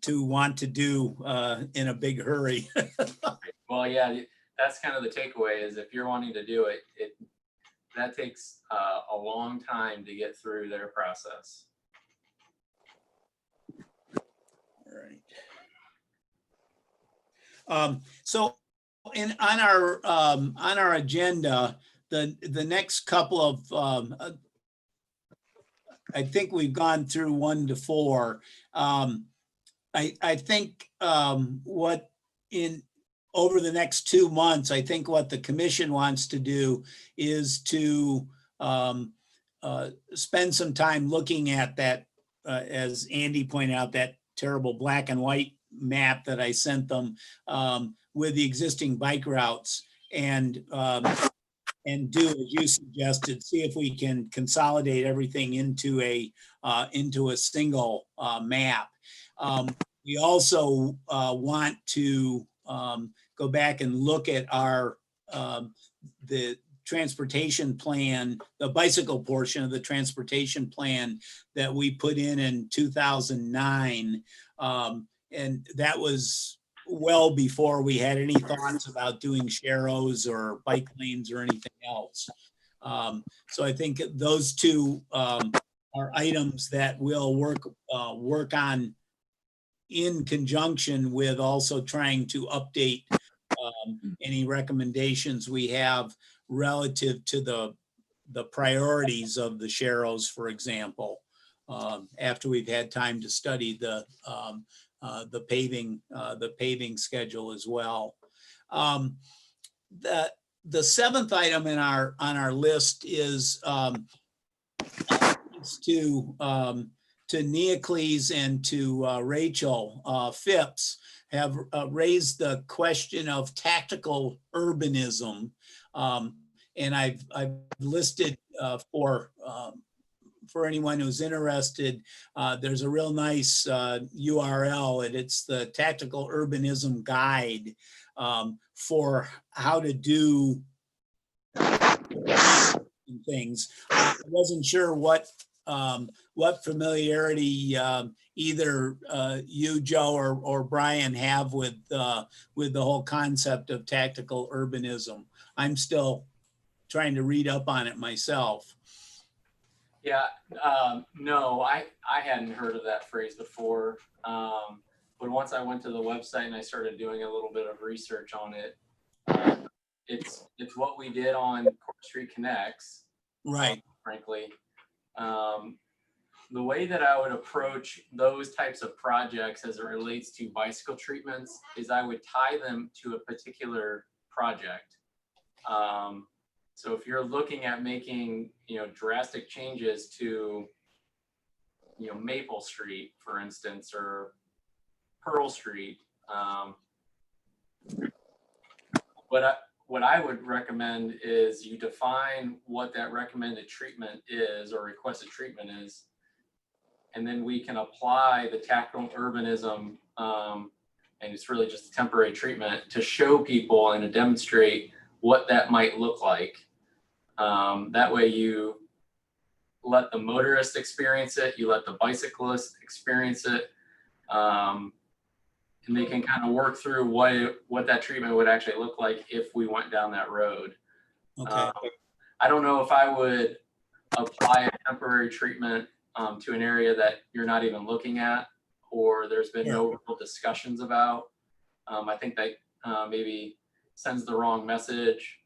[SPEAKER 3] want to do in a big hurry.
[SPEAKER 2] Well, yeah, that's kind of the takeaway, is if you're wanting to do it, that takes a long time to get through their process.
[SPEAKER 3] All right. So on our agenda, the next couple of I think we've gone through 1 to 4. I think over the next 2 months, I think what the commission wants to do is to spend some time looking at that, as Andy pointed out, that terrible black and white map that I sent them with the existing bike routes, and do as you suggested, see if we can consolidate everything into a single map. We also want to go back and look at the transportation plan, the bicycle portion of the transportation plan that we put in 2009. And that was well before we had any thoughts about doing sharrows or bike lanes or anything else. So I think those two are items that we'll work on in conjunction with also trying to update any recommendations we have relative to the priorities of the Sharrows, for example, after we've had time to study the paving schedule as well. The seventh item on our list is to Neocles and to Rachel Phipps have raised the question of tactical urbanism. And I've listed for anyone who's interested, there's a real nice URL, and it's the Tactical Urbanism Guide for how to do things. I wasn't sure what familiarity either you, Joe, or Brian have with the whole concept of tactical urbanism. I'm still trying to read up on it myself.
[SPEAKER 2] Yeah, no, I hadn't heard of that phrase before. But once I went to the website and I started doing a little bit of research on it, it's what we did on Court Street Connects.
[SPEAKER 3] Right.
[SPEAKER 2] Frankly, the way that I would approach those types of projects as it relates to bicycle treatments is I would tie them to a particular project. So if you're looking at making, drastic changes to, Maple Street, for instance, or Pearl Street, what I would recommend is you define what that recommended treatment is or requested treatment is, and then we can apply the tactical urbanism, and it's really just a temporary treatment to show people and to demonstrate what that might look like. That way you let the motorist experience it, you let the bicyclist experience it, and they can kind of work through what that treatment would actually look like if we went down that road.
[SPEAKER 3] Okay.
[SPEAKER 2] I don't know if I would apply a temporary treatment to an area that you're not even looking at, or there's been no real discussions about. I think that maybe sends the wrong message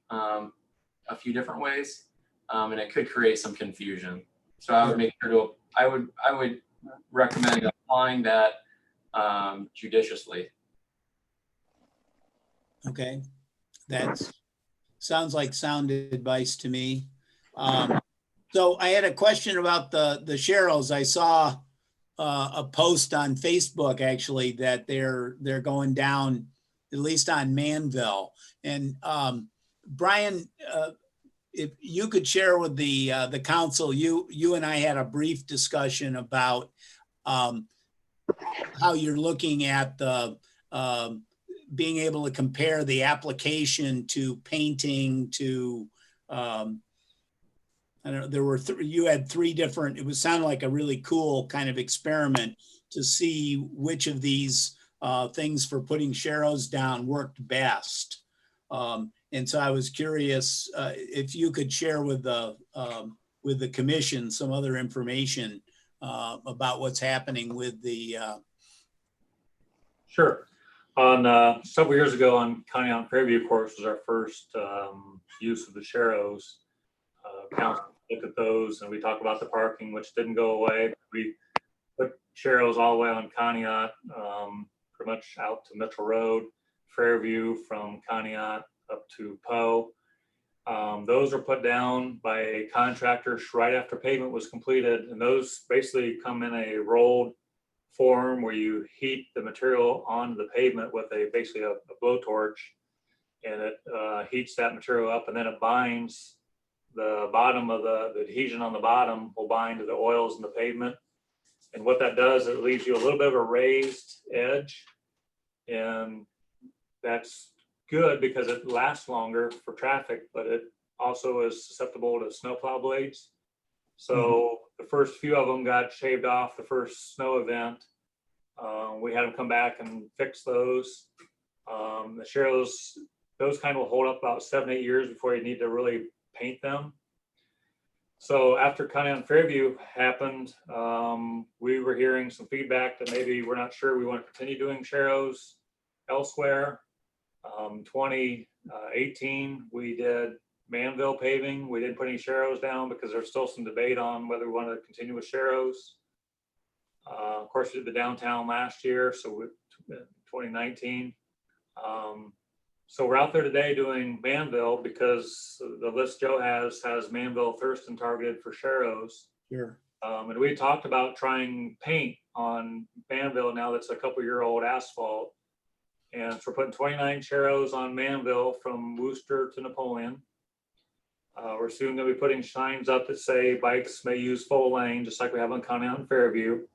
[SPEAKER 2] a few different ways, and it could create some confusion. So I would make sure to, I would recommend applying that judiciously.
[SPEAKER 3] Okay, that sounds like sound advice to me. So I had a question about the Sharrows. I saw a post on Facebook actually that they're going down, at least on Manville. And Brian, if you could share with the council, you and I had a brief discussion about how you're looking at the being able to compare the application to painting to I don't know, there were you had three different, it was sounded like a really cool kind of experiment to see which of these things for putting Sharrows down worked best. And so I was curious if you could share with the commission some other information about what's happening with the.
[SPEAKER 9] Sure. On several years ago on County Island Fairview, of course, was our first use of the Sharrows. Council looked at those and we talked about the parking, which didn't go away. We put Sharrows all the way on Conneaut, pretty much out to Mitchell Road, Fairview from Conneaut up to Poe. Those were put down by a contractor right after pavement was completed, and those basically come in a rolled form where you heat the material onto the pavement with basically a blowtorch, and it heats that material up, and then it binds the bottom of the adhesion on the bottom will bind to the oils in the pavement. And what that does, it leaves you a little bit of a raised edge, and that's good because it lasts longer for traffic, but it also is susceptible to snowplow blades. So the first few of them got shaved off the first snow event. We had them come back and fix those. The Sharrows, those kind of will hold up about 7-8 years before you need to really paint them. So after County Island Fairview happened, we were hearing some feedback that maybe we're not sure we want to continue doing Sharrows elsewhere. 2018, we did Manville paving. We didn't put any sharrows down because there's still some debate on whether we want to continue with sharrows. Of course, we did the downtown last year, so we 2019. So we're out there today doing Manville because the list Joe has Manville, Thurston targeted for sharrows.
[SPEAKER 3] Sure.
[SPEAKER 9] And we talked about trying paint on Manville now that's a couple-year-old asphalt. And so we're putting 29 sharrows on Manville from Worcester to Napoleon. We're soon gonna be putting signs up that say bikes may use full lane, just like we have on Continental and Fairview.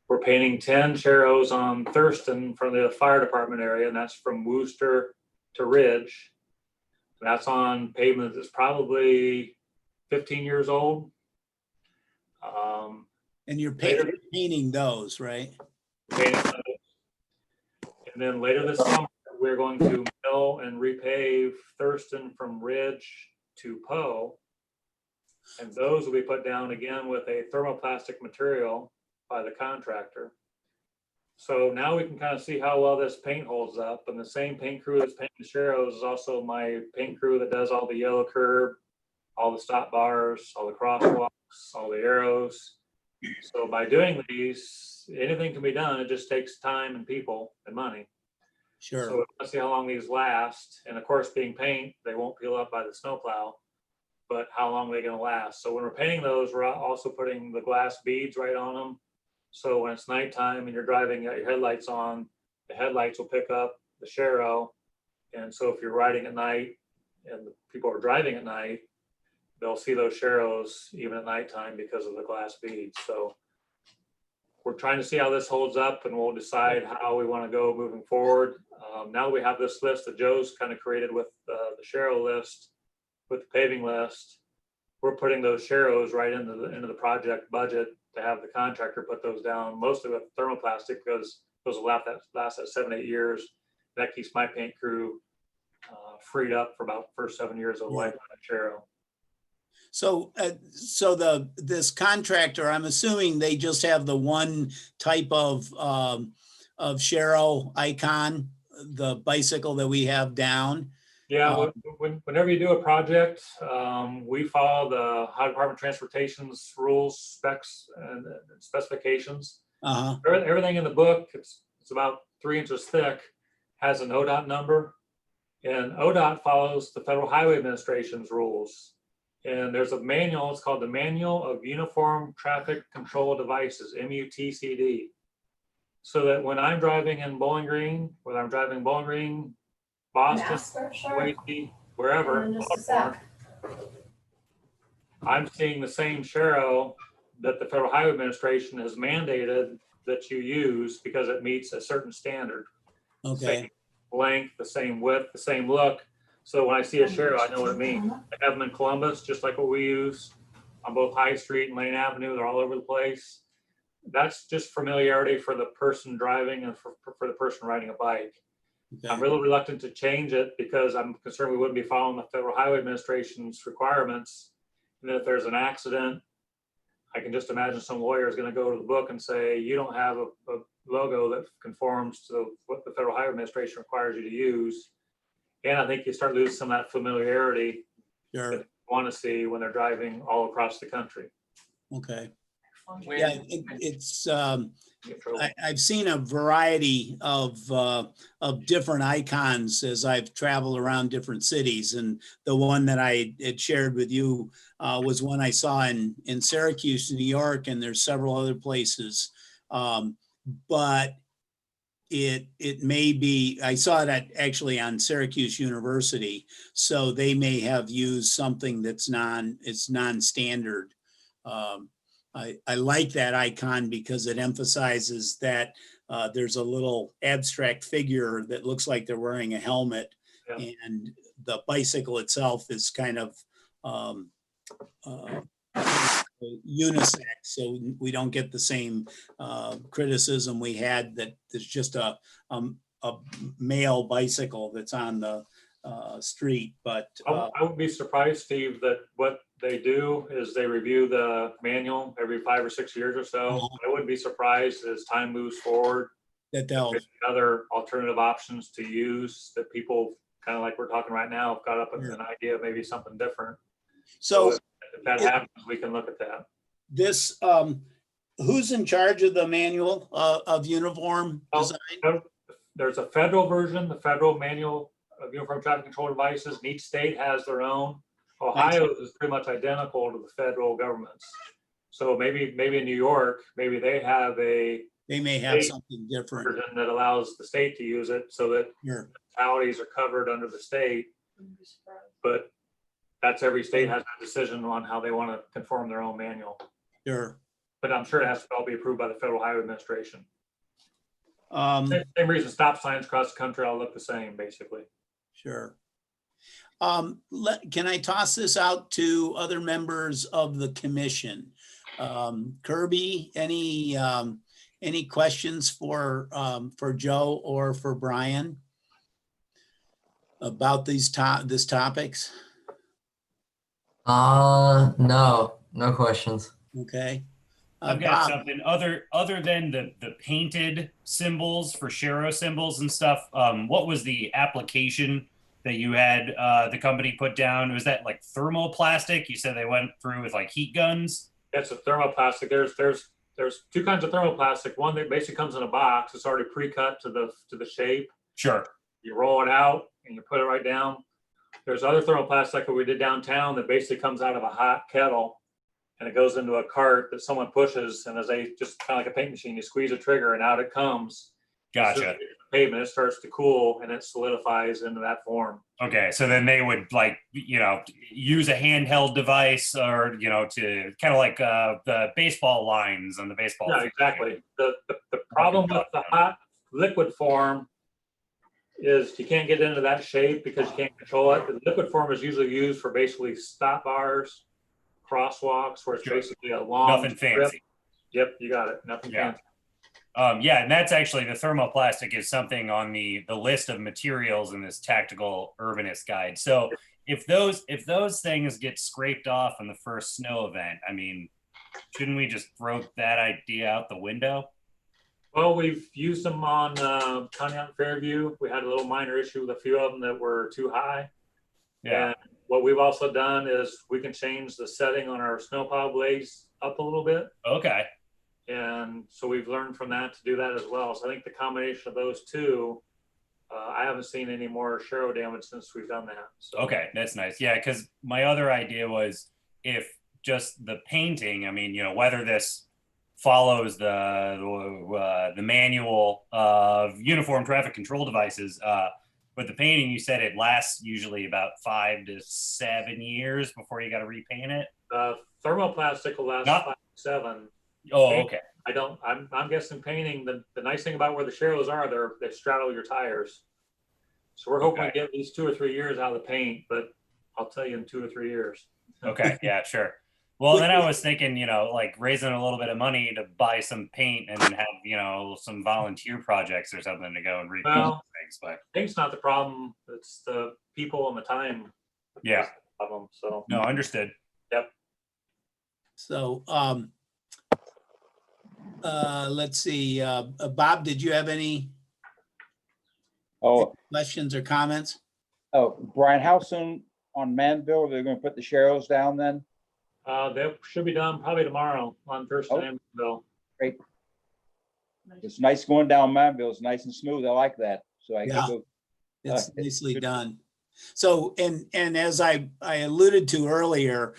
[SPEAKER 9] We're painting 10 sharrows on Thurston from the fire department area, and that's from Worcester to Ridge. And that's on pavement that's probably 15 years old.
[SPEAKER 3] And you're
[SPEAKER 9] Later-
[SPEAKER 3] painting those, right?
[SPEAKER 9] painting those. And then later this summer, we're going to mill and repave Thurston from Ridge to Poe. And those will be put down again with a thermoplastic material by the contractor. So now we can kind of see how well this paint holds up. And the same paint crew that's painting the sharrows is also my paint crew that does all the yellow curb, all the stop bars, all the crosswalks, all the arrows. So by doing these, anything can be done. It just takes time and people and money.
[SPEAKER 3] Sure.
[SPEAKER 9] So let's see how long these last. And of course, being paint, they won't peel up by the snowplow, but how long are they gonna last? So when we're painting those, we're also putting the glass beads right on them. So when it's nighttime and you're driving, you got your headlights on, the headlights will pick up the sharrow. And so if you're riding at night and the people are driving at night, they'll see those sharrows even at nighttime because of the glass beads. So we're trying to see how this holds up, and we'll decide how we want to go moving forward. Now we have this list that Joe's kind of created with the sharrow list, with the paving list. We're putting those sharrows right into the project budget to have the contractor put those down, mostly with thermoplastic, because those will last that 7-8 years. That keeps my paint crew freed up for about the first 7 years of life on a sharrow.
[SPEAKER 3] So, this contractor, I'm assuming they just have the one type of Sharrow icon, the bicycle that we have down.
[SPEAKER 9] Yeah, whenever you do a project, we follow the Ohio Department of Transportation's rules, specs, and specifications.
[SPEAKER 3] Uh-huh.
[SPEAKER 9] Everything in the book, it's about 3 inches thick, has an ODOT number, and ODOT follows the Federal Highway Administration's rules. And there's a manual, it's called the Manual of Uniform Traffic Control Devices, MUTCD. So that when I'm driving in Bowling Green, whether I'm driving Bowling Green, Boston,
[SPEAKER 11] Master, sure.
[SPEAKER 9] Waukee, wherever,
[SPEAKER 11] In just a sec.
[SPEAKER 9] I'm seeing the same Sharrow that the Federal Highway Administration has mandated that you use because it meets a certain standard.
[SPEAKER 3] Okay.
[SPEAKER 9] Same length, the same width, the same look. So when I see a Sharrow, I know what it means. I have them in Columbus, just like what we use on both High Street and Lane Avenue. They're all over the place. That's just familiarity for the person driving and for the person riding a bike.
[SPEAKER 3] Okay.
[SPEAKER 9] I'm really reluctant to change it because I'm concerned we wouldn't be following the Federal Highway Administration's requirements. And then if there's an accident, I can just imagine some lawyer is going to go to the book and say, you don't have a logo that conforms to what the Federal Highway Administration requires you to use. And I think you start losing some of that familiarity
[SPEAKER 3] Sure.
[SPEAKER 9] that you want to see when they're driving all across the country.
[SPEAKER 3] Okay.
[SPEAKER 2] When-
[SPEAKER 3] Yeah, it's,
[SPEAKER 9] Get in trouble.
[SPEAKER 3] I've seen a variety of different icons as I've traveled around different cities. And the one that I had shared with you was one I saw in Syracuse, New York, and there's several other places. But it may be, I saw that actually on Syracuse University. So they may have used something that's non-standard. I like that icon because it emphasizes that there's a little abstract figure that looks like they're wearing a helmet,
[SPEAKER 9] Yeah.
[SPEAKER 3] and the bicycle itself is kind of unisex, so we don't get the same criticism we had that there's just a male bicycle that's on the street. But
[SPEAKER 9] I would be surprised, Steve, that what they do is they review the manual every 5 or 6 years or so. I wouldn't be surprised as time moves forward,
[SPEAKER 3] that they'll,
[SPEAKER 9] there's other alternative options to use that people kind of like we're talking right now, I've got up with
[SPEAKER 3] Yeah.
[SPEAKER 9] an idea of maybe something different.
[SPEAKER 3] So
[SPEAKER 9] If that happens, we can look at that.
[SPEAKER 3] this, who's in charge of the manual of uniform
[SPEAKER 9] Oh.
[SPEAKER 3] design?
[SPEAKER 9] There's a federal version, the federal manual of uniform traffic control devices, and each state has their own. Ohio is pretty much identical to the federal government's. So maybe in New York, maybe they have a
[SPEAKER 3] They may have
[SPEAKER 9] State
[SPEAKER 3] something different.
[SPEAKER 9] version that allows the state to use it so that
[SPEAKER 3] Sure.
[SPEAKER 9] municipalities are covered under the state. But that's every state has a decision on how they want to conform their own manual.
[SPEAKER 3] Sure.
[SPEAKER 9] But I'm sure it has to all be approved by the Federal Highway Administration.
[SPEAKER 3] Um,
[SPEAKER 9] Same reason stop signs across the country all look the same, basically.
[SPEAKER 3] Sure. Can I toss this out to other members of the commission? Kirby, any questions for Joe or for Brian about this topics?
[SPEAKER 6] No questions.
[SPEAKER 3] Okay.
[SPEAKER 5] I've got
[SPEAKER 3] Bob,
[SPEAKER 5] something other than the painted symbols for Shero symbols and stuff. What was the application that you had the company put down? Was that like thermoplastic? You said they went through with like heat guns.
[SPEAKER 9] It's a thermoplastic. There's two kinds of thermoplastic. One that basically comes in a box. It's already pre-cut to the shape.
[SPEAKER 5] Sure.
[SPEAKER 9] You roll it out and you put it right down. There's other thermoplastic like what we did downtown that basically comes out of a hot kettle and it goes into a cart that someone pushes, and as they just kind of like a paint machine, you squeeze a trigger and out it comes. As soon
[SPEAKER 5] Gotcha.
[SPEAKER 9] as it hits the pavement, it starts to cool and it solidifies into that form.
[SPEAKER 5] Okay, so then they would like, use a handheld device or, to kind of like the baseball lines on the baseball.
[SPEAKER 9] Yeah,
[SPEAKER 5] field.
[SPEAKER 9] exactly. The problem with the hot liquid form is you can't get into that shape because you can't control it. The liquid form is usually used for basically stop bars, crosswalks, where it's
[SPEAKER 5] Sure.
[SPEAKER 9] basically a long
[SPEAKER 5] Nothing
[SPEAKER 9] strip.
[SPEAKER 5] fancy.
[SPEAKER 9] Yep, you got it. Nothing
[SPEAKER 5] Yeah.
[SPEAKER 9] fancy.
[SPEAKER 5] Yeah, and that's actually the thermoplastic is something on the list of materials in this tactical urbanist guide. So if those things get scraped off in the first snow event, I mean, shouldn't we just throw that idea out the window?
[SPEAKER 9] Well, we've used them on Conneaut and Fairview. We had a little minor issue with a few of them that were too high.
[SPEAKER 5] Yeah.
[SPEAKER 9] And what we've also done is we can change the setting on our snowplow blades up a little bit.
[SPEAKER 5] Okay.
[SPEAKER 9] And so we've learned from that to do that as well. So I think the combination of those two, I haven't seen any more Shero damage since we've done that. So.
[SPEAKER 5] Okay, that's nice. Yeah, because my other idea was if just the painting, I mean, whether this follows the manual of uniform traffic control devices, but the painting, you said it lasts usually about 5 to 7 years before you got to repaint it.
[SPEAKER 9] Thermoplastic will last
[SPEAKER 5] Not-
[SPEAKER 9] 5 to 7.
[SPEAKER 5] Oh, okay.
[SPEAKER 9] I'm guessing painting, the nice thing about where the Sheros are, they straddle your tires. So we're hoping
[SPEAKER 5] Okay.
[SPEAKER 9] to get at least 2 or 3 years out of the paint, but I'll tell you in 2 or 3 years.
[SPEAKER 5] Okay, yeah, sure. Well, then I was thinking, like raising a little bit of money to buy some paint and have, some volunteer projects or something to go and repaint
[SPEAKER 9] Well,
[SPEAKER 5] things. But
[SPEAKER 9] Paint's not the problem. It's the people and the time.
[SPEAKER 5] yeah,
[SPEAKER 9] that's the problem. So
[SPEAKER 5] no, understood.
[SPEAKER 3] So, let's see, Bob, did you have any
[SPEAKER 4] Oh,
[SPEAKER 3] questions or comments?
[SPEAKER 4] Brian, how soon on Manville are they gonna put the Sheros down then?
[SPEAKER 9] they should be done probably tomorrow on Thursday.
[SPEAKER 4] Oh.
[SPEAKER 9] Bill.
[SPEAKER 4] It's nice going down Manville. It's nice and smooth. I like that. So I
[SPEAKER 3] Yeah.
[SPEAKER 4] can go.
[SPEAKER 3] It's
[SPEAKER 4] Okay.
[SPEAKER 3] nicely done. So, and as I alluded to earlier,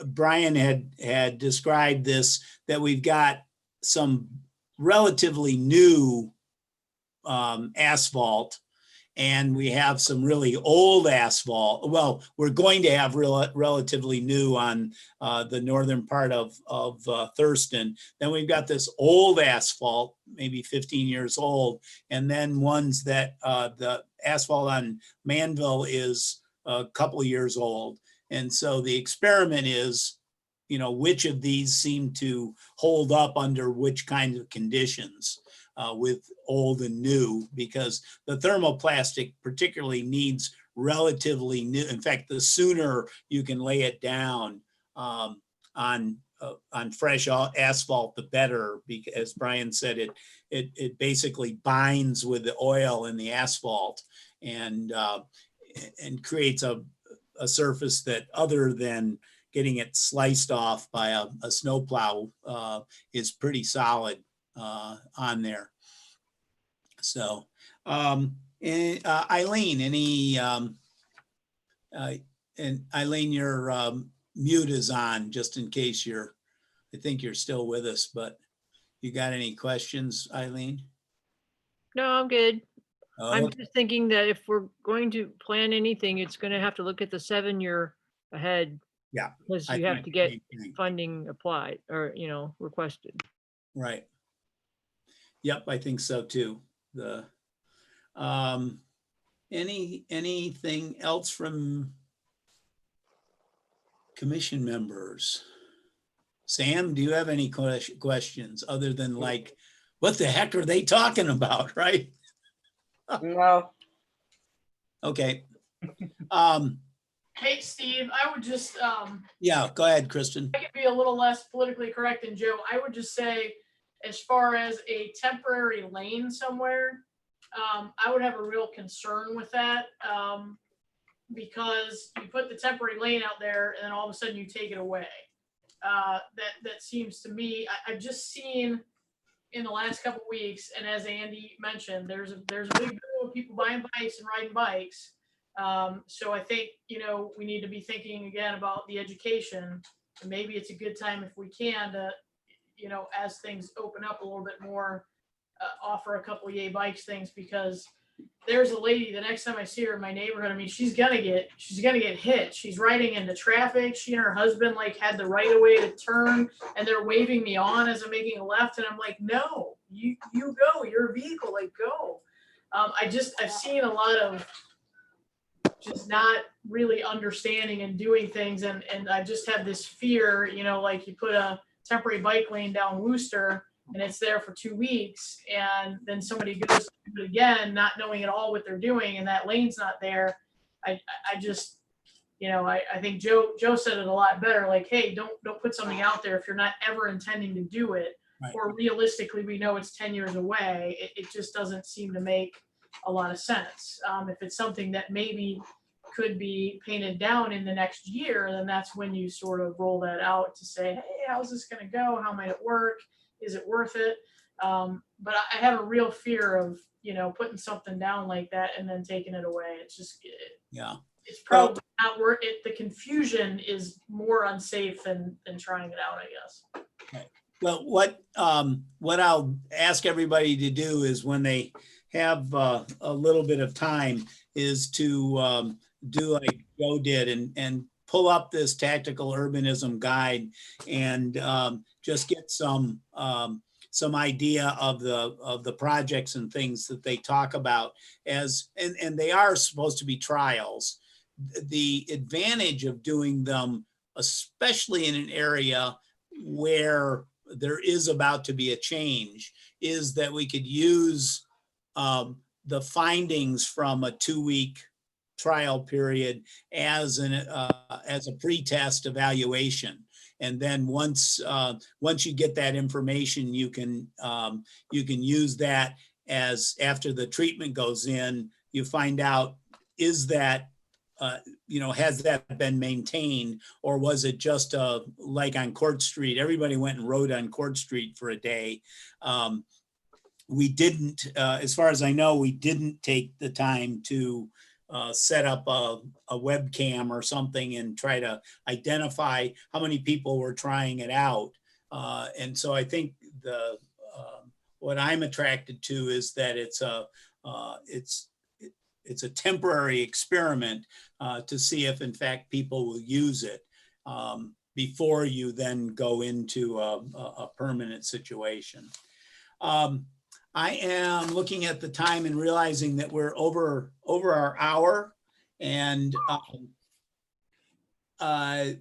[SPEAKER 3] Brian had described this, that we've got some relatively new asphalt, and we have some really old asphalt. Well, we're going to have relatively new on the northern part of Thurston. Then we've got this old asphalt, maybe 15 years old, and then ones that the asphalt on Manville is a couple of years old. And so the experiment is, which of these seem to hold up under which kinds of conditions with old and new, because the thermoplastic particularly needs relatively new. In fact, the sooner you can lay it down on on fresh asphalt, the better, because as Brian said, it basically binds with the oil in the asphalt and creates a surface that, other than getting it sliced off by a snowplow, is pretty solid on there. So, Eileen, and Eileen, your mute is on, just in case I think you're still with us, but you got any questions, Eileen?
[SPEAKER 8] No, I'm good. I'm
[SPEAKER 3] Oh,
[SPEAKER 8] just thinking that if we're going to plan anything, it's gonna have to look at the 7-year ahead.
[SPEAKER 3] Yeah,
[SPEAKER 8] Because
[SPEAKER 3] I
[SPEAKER 8] you have
[SPEAKER 3] think
[SPEAKER 8] to get
[SPEAKER 3] the same thing.
[SPEAKER 8] funding applied or, requested.
[SPEAKER 3] Right. Yep, I think so too. Anything else from commission members? Sam, do you have any questions other than like, what the heck are they talking about, right?
[SPEAKER 10] No,
[SPEAKER 3] Okay.
[SPEAKER 1] Hey, Steve, I would just,
[SPEAKER 3] Yeah, go ahead, Kristen.
[SPEAKER 1] I could be a little less politically correct than Joe. I would just say, as far as a temporary lane somewhere, I would have a real concern with that. Because you put the temporary lane out there and then all of a sudden you take it away. That seems to me, I've just seen in the last couple of weeks, and as Andy mentioned, there's a big boom of people buying bikes and riding bikes. So I think, we need to be thinking again about the education. And maybe it's a good time, if we can, to, as things open up a little bit more, offer a couple of yay bikes things, because there's a lady, the next time I see her in my neighborhood, I mean, she's gonna get hit. She's riding into traffic. She and her husband had the right of way to turn, and they're waving me on as I'm making a left, and I'm like, no, you go, your vehicle, go. I've seen a lot of just not really understanding and doing things, and I just have this fear, you put a temporary bike lane down Wooster, and it's there for 2 weeks, and then somebody goes to do it again, not knowing at all what they're doing, and that lane's not there. I just, I think Joe said it a lot better, hey, don't put something out there if you're not ever intending to do it.
[SPEAKER 3] Right.
[SPEAKER 1] Or realistically, we know it's 10 years away. It just doesn't seem to make a lot of sense. If it's something that maybe could be painted down in the next year, then that's when you sort of roll that out to say, hey, how's this going to go? How might it work? Is it worth it? But I have a real fear of, putting something down like that and then taking it away. It's just,
[SPEAKER 3] Yeah.
[SPEAKER 1] it's probably not worth it. The confusion is more unsafe than trying it out, I guess.
[SPEAKER 3] Well, what I'll ask everybody to do is, when they have a little bit of time, is to do like Joe did and pull up this tactical urbanism guide and just get some idea of the projects and things that they talk about, and they are supposed to be trials. The advantage of doing them, especially in an area where there is about to be a change, is that we could use the findings from a 2-week trial period as a pre-test evaluation. And then once you get that information, you can use that as, after the treatment goes in, you find out, is that has that been maintained, or was it just like on Court Street? Everybody went and rode on Court Street for a day. We didn't, as far as I know, we didn't take the time to set up a webcam or something and try to identify how many people were trying it out. And so I think what I'm attracted to is that it's a temporary experiment to see if in fact people will use it before you then go into a permanent situation. I am looking at the time and realizing that we're over our hour, and I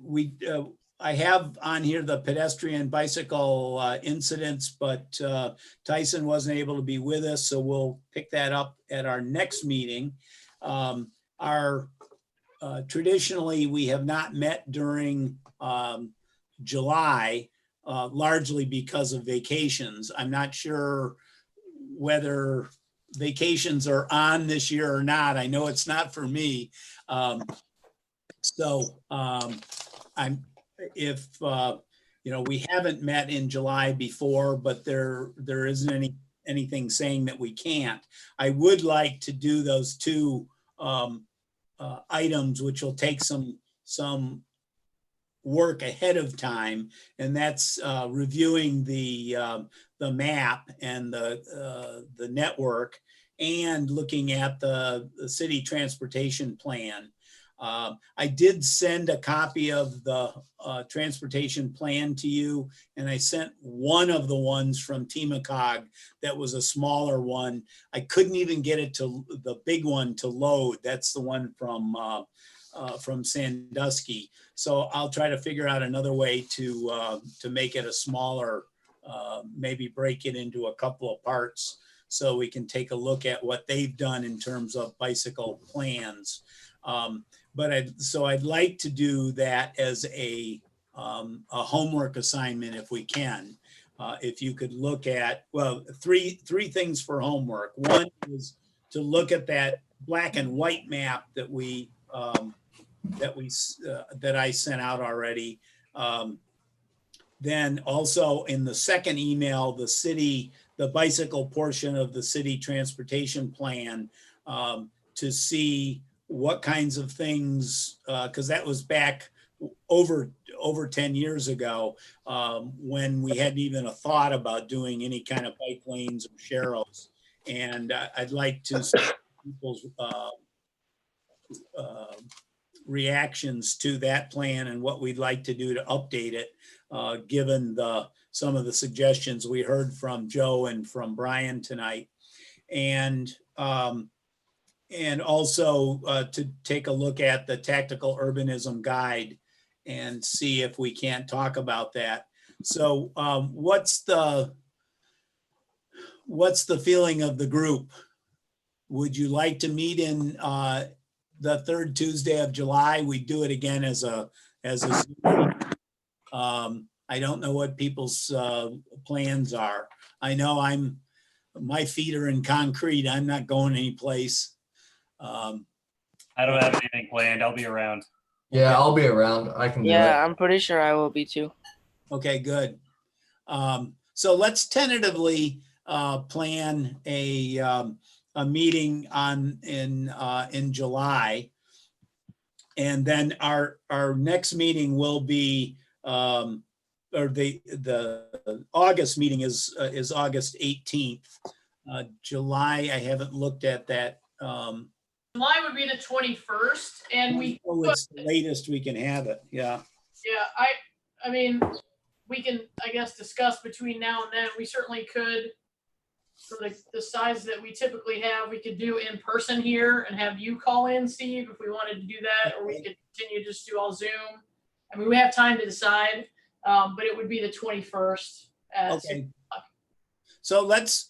[SPEAKER 3] have on here the pedestrian bicycle incidents, but Tyson wasn't able to be with us, so we'll pick that up at our next meeting. Traditionally, we have not met during July, largely because of vacations. I'm not sure whether vacations are on this year or not. I know it's not for me. I'm, if, we haven't met in July before, but there isn't anything saying that we can't. I would like to do those two items, which will take some work ahead of time, and that's reviewing the map and the network, and looking at the city transportation plan. I did send a copy of the transportation plan to you, and I sent one of the ones from TMACOG that was a smaller one. I couldn't even get it to the big one to load. That's the one from Sandusky. So I'll try to figure out another way to make it a smaller, maybe break it into a couple of parts so we can take a look at what they've done in terms of bicycle plans. But I'd like to do that as a homework assignment if we can. If you could look at, well, three things for homework. One is to look at that black and white map that I sent out already. Then also in the second email, the bicycle portion of the city transportation plan, to see what kinds of things, because that was back over 10 years ago, when we hadn't even a thought about doing any kind of bike lanes or sharrows. And I'd like to see people's reactions to that plan and what we'd like to do to update it, given some of the suggestions we heard from Joe and from Brian tonight. And also to take a look at the tactical urbanism guide and see if we can't talk about that. So what's the feeling of the group? Would you like to meet in the third Tuesday of July? We do it again as a Zoom. I don't know what people's plans are. I know my feet are in concrete. I'm not going anyplace.
[SPEAKER 5] I don't have anything planned. I'll be around.
[SPEAKER 6] Yeah, I'll be around. I can do
[SPEAKER 10] Yeah,
[SPEAKER 6] it.
[SPEAKER 10] I'm pretty sure I will be too.
[SPEAKER 3] Okay, good. So let's tentatively plan a meeting in July. And then our next meeting will be, or the August meeting is August 18th. July, I haven't looked at that.
[SPEAKER 1] July would be the 21st, and
[SPEAKER 3] It's the latest we can have it, yeah.
[SPEAKER 1] Yeah, I mean, we can, I guess, discuss between now and then. We certainly could, for the size that we typically have, we could do in person here and have you call in, Steve, if we wanted to do that, or we could continue just do all Zoom. I mean, we have time to decide, but it would be the 21st.
[SPEAKER 3] Okay. So let's,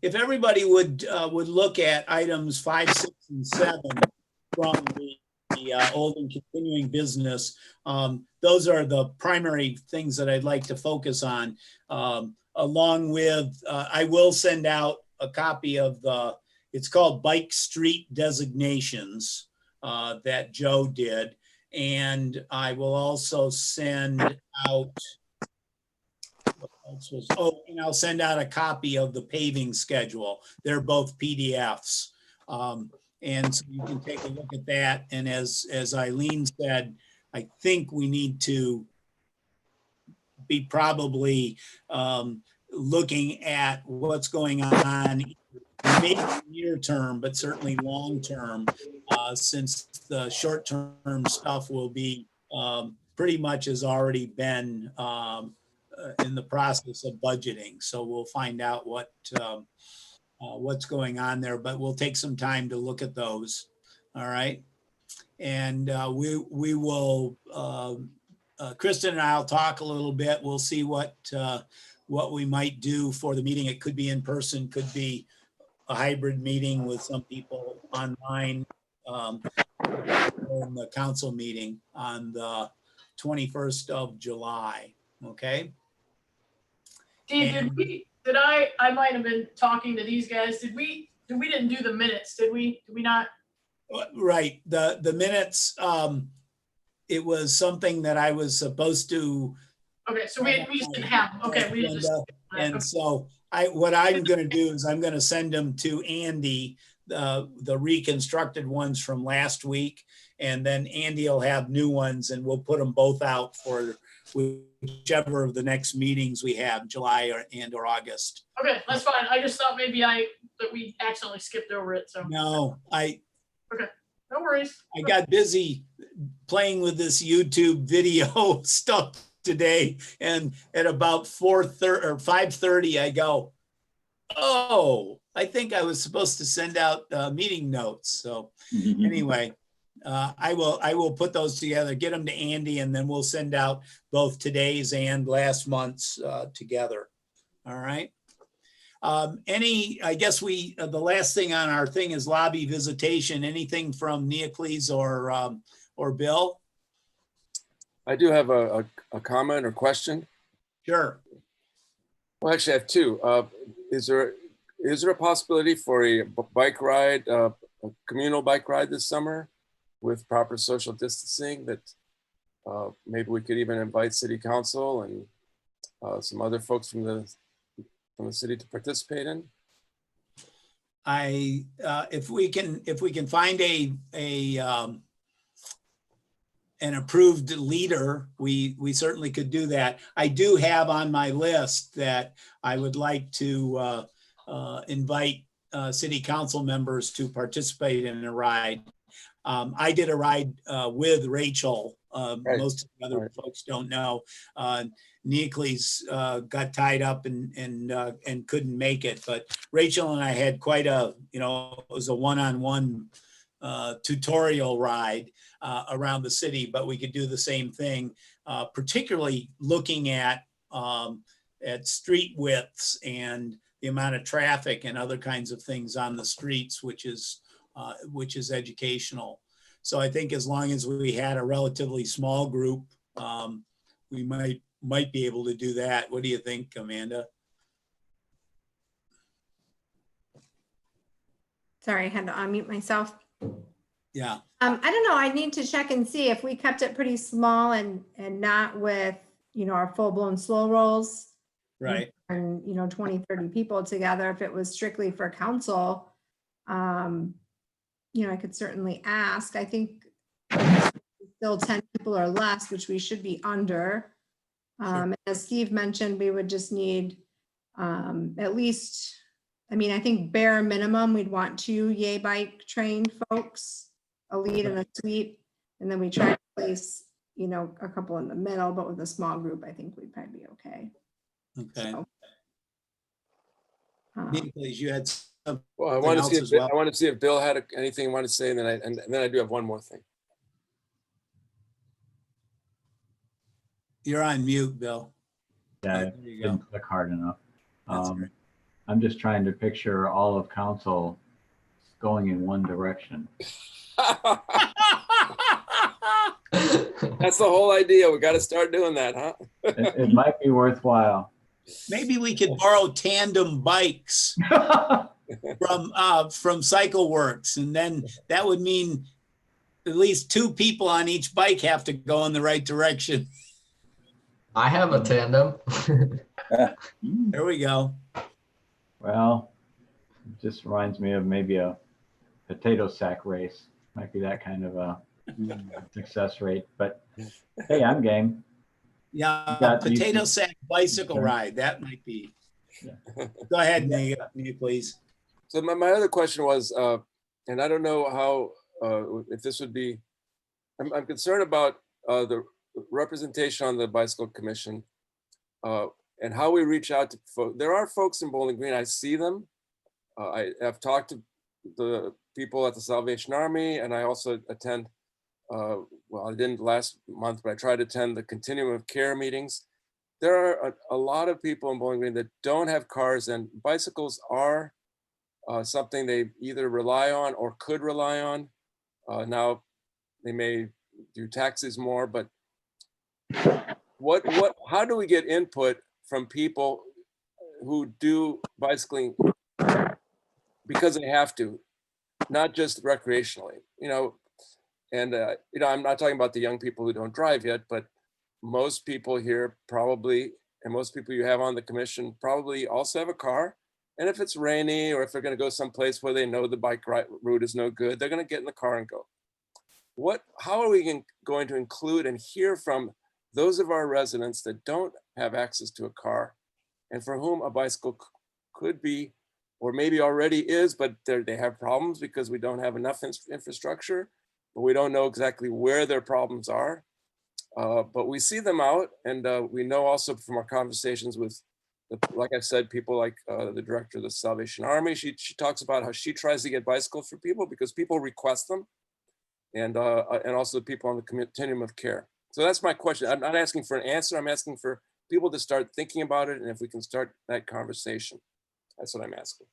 [SPEAKER 3] if everybody would look at items 5, 6, and 7 from the old and continuing business, those are the primary things that I'd like to focus on. Along with, I will send out a copy of it's called Bike Street Designations that Joe did. And I will also send out, and I'll send out a copy of the paving schedule. They're both PDFs. And so you can take a look at that. And as Eileen said, I think we need to be probably looking at what's going on, maybe near term, but certainly long term, since the short term stuff will be pretty much has already been in the process of budgeting. So we'll find out what's going on there, but we'll take some time to look at those. All right. And we will, Kristen and I'll talk a little bit. We'll see what we might do for the meeting. It could be in person, could be a hybrid meeting with some people online, in the council meeting on the 21st of July. Okay?
[SPEAKER 1] Steve, I might have been talking to these guys. We didn't do the minutes, did we? Did we not?
[SPEAKER 3] Right. The minutes, it was something that I was supposed to.
[SPEAKER 1] Okay, so we just didn't have, them. Okay, we didn't just.
[SPEAKER 3] And so what I'm going to do is I'm going to send them to Andy, the reconstructed ones from last week. And then Andy will have new ones and we'll put them both out for whichever of the next meetings we have, July or August.
[SPEAKER 1] Okay, that's fine. I just thought maybe that we accidentally skipped over it, so.
[SPEAKER 3] No,
[SPEAKER 1] No worries.
[SPEAKER 3] I got busy playing with this YouTube video stuff today, and at about 4:30 or 5:30, I go, oh, I think I was supposed to send out meeting notes. So anyway, I will put those together, get them to Andy, and then we'll send out both today's and last month's together. All right. I guess the last thing on our thing is lobby visitation. Anything from Neocles or Bill?
[SPEAKER 12] I do have a comment or question.
[SPEAKER 3] Sure.
[SPEAKER 12] Well, actually, I have two. Is there a possibility for a bike ride, a communal bike ride this summer with proper social distancing that maybe we could even invite city council and some other folks from the city to participate in?
[SPEAKER 3] If we can find an approved leader, we certainly could do that. I do have on my list that I would like to invite city council members to participate in a ride. I did a ride with Rachel.
[SPEAKER 12] Right.
[SPEAKER 3] Most of the other folks don't know. Neocles got tied up and couldn't make it, but Rachel and I had quite it was a one-on-one tutorial ride around the city, but we could do the same thing, particularly looking at street widths and the amount of traffic and other kinds of things on the streets, which is educational. So I think as long as we had a relatively small group, we might be able to do that. What do you think, Amanda?
[SPEAKER 11] Sorry, I had to unmute myself.
[SPEAKER 3] Yeah.
[SPEAKER 11] I don't know. I need to check and see if we kept it pretty small and not with, our full blown slow rolls.
[SPEAKER 3] Right.
[SPEAKER 11] And, 20, 30 people together. If it was strictly for council, I could certainly ask. I think still 10 people or less, which we should be under. As Steve mentioned, we would just need at least, I think bare minimum, we'd want 2 Yay Bike trained folks, a lead and a sweep. And then we try to place, a couple in the middle, but with a small group, I think we'd probably be okay.
[SPEAKER 3] Okay.
[SPEAKER 11] So,
[SPEAKER 3] Neocles, you had something
[SPEAKER 12] Well, I want to see
[SPEAKER 3] else as well.
[SPEAKER 12] I want to see if Bill had anything he wanted to say, and then I do have one more thing.
[SPEAKER 3] You're on mute, Bill.
[SPEAKER 13] Yeah,
[SPEAKER 3] There
[SPEAKER 13] I
[SPEAKER 3] you go.
[SPEAKER 13] didn't click hard enough.
[SPEAKER 3] That's all right.
[SPEAKER 13] I'm just trying to picture all of council going in one direction.
[SPEAKER 12] That's the whole idea. We got to start doing that, huh?
[SPEAKER 13] It might be worthwhile.
[SPEAKER 3] Maybe we could borrow tandem bikes from Cycle Works, and then that would mean at least 2 people on each bike have to go in the right direction.
[SPEAKER 6] I have a tandem.
[SPEAKER 3] There we go.
[SPEAKER 13] Well, it just reminds me of maybe a potato sack race. Might be that kind of a success rate, but hey, I'm game.
[SPEAKER 3] Yeah,
[SPEAKER 13] got
[SPEAKER 3] potato
[SPEAKER 13] YouTube.
[SPEAKER 3] sack bicycle
[SPEAKER 13] Okay.
[SPEAKER 3] ride. That might be. Go ahead, Nia, please.
[SPEAKER 12] So my other question was, and I don't know how, if this would be, I'm concerned about the representation on the bicycle commission and how we reach out to folks. There are folks in Bowling Green, I see them. I have talked to the people at the Salvation Army, and I also attend, well, I didn't last month, but I tried to attend the Continuum of Care meetings. There are a lot of people in Bowling Green that don't have cars, and bicycles are something they either rely on or could rely on. Now, they may do taxis more, but how do we get input from people who do bicycling because they have to, not just recreationally, and, I'm not talking about the young people who don't drive yet, but most people here probably, and most people you have on the commission probably also have a car. And if it's rainy, or if they're going to go someplace where they know the bike route is no good, they're going to get in the car and go. How are we going to include and hear from those of our residents that don't have access to a car and for whom a bicycle could be, or maybe already is, but they have problems because we don't have enough infrastructure, but we don't know exactly where their problems are. But we see them out, and we know also from our conversations with, like I said, people like the director of the Salvation Army. She talks about how she tries to get bicycles for people because people request them, and also the people on the continuum of care. So that's my question. I'm not asking for an answer. I'm asking for people to start thinking about it, and if we can start that conversation. That's what I'm asking.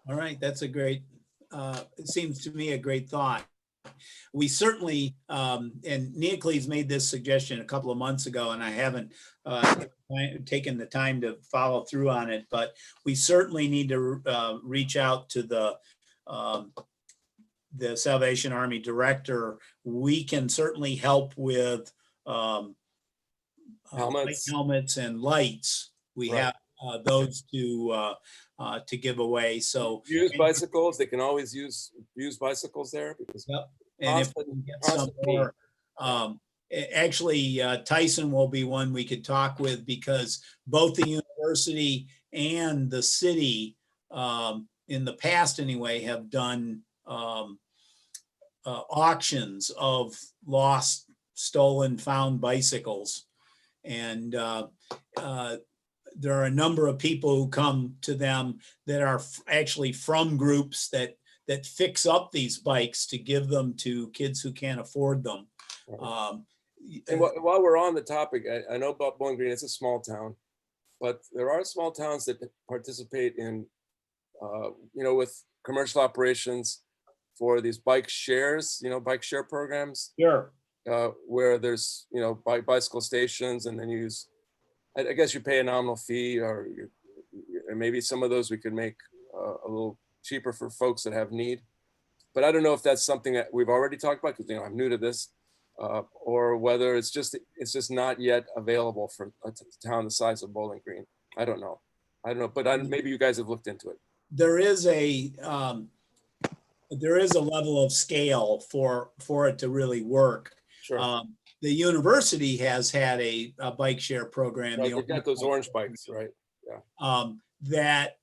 [SPEAKER 3] All right, that's a great, it seems to me a great thought. We certainly, and Neocles made this suggestion a couple of months ago, and I haven't taken the time to follow through on it, but we certainly need to reach out to the Salvation Army director. We can certainly help with helmets and lights. We have those to give away. So
[SPEAKER 12] use bicycles. They can always use bicycles there because.
[SPEAKER 3] Yep. And if we can get some more, actually, Tyson will be one we could talk with, because both the university and the city, in the past anyway, have done auctions of lost, stolen, found bicycles. And there are a number of people who come to them that are actually from groups that fix up these bikes to give them to kids who can't afford them.
[SPEAKER 12] And while we're on the topic, I know about Bowling Green, it's a small town, but there are small towns that participate in, with commercial operations for these bike shares, bike share programs.
[SPEAKER 3] Sure.
[SPEAKER 12] Where there's, bicycle stations, and then you use, I guess you pay a nominal fee, or maybe some of those we could make a little cheaper for folks that have need. But I don't know if that's something that we've already talked about, because I'm new to this, or whether it's just not yet available for a town the size of Bowling Green. I don't know, but maybe you guys have looked into it.
[SPEAKER 3] There is a level of scale for it to really work.
[SPEAKER 12] Sure.
[SPEAKER 3] The university has had a bike share program.
[SPEAKER 12] Right, they've got those orange bikes, right? Yeah.
[SPEAKER 3] That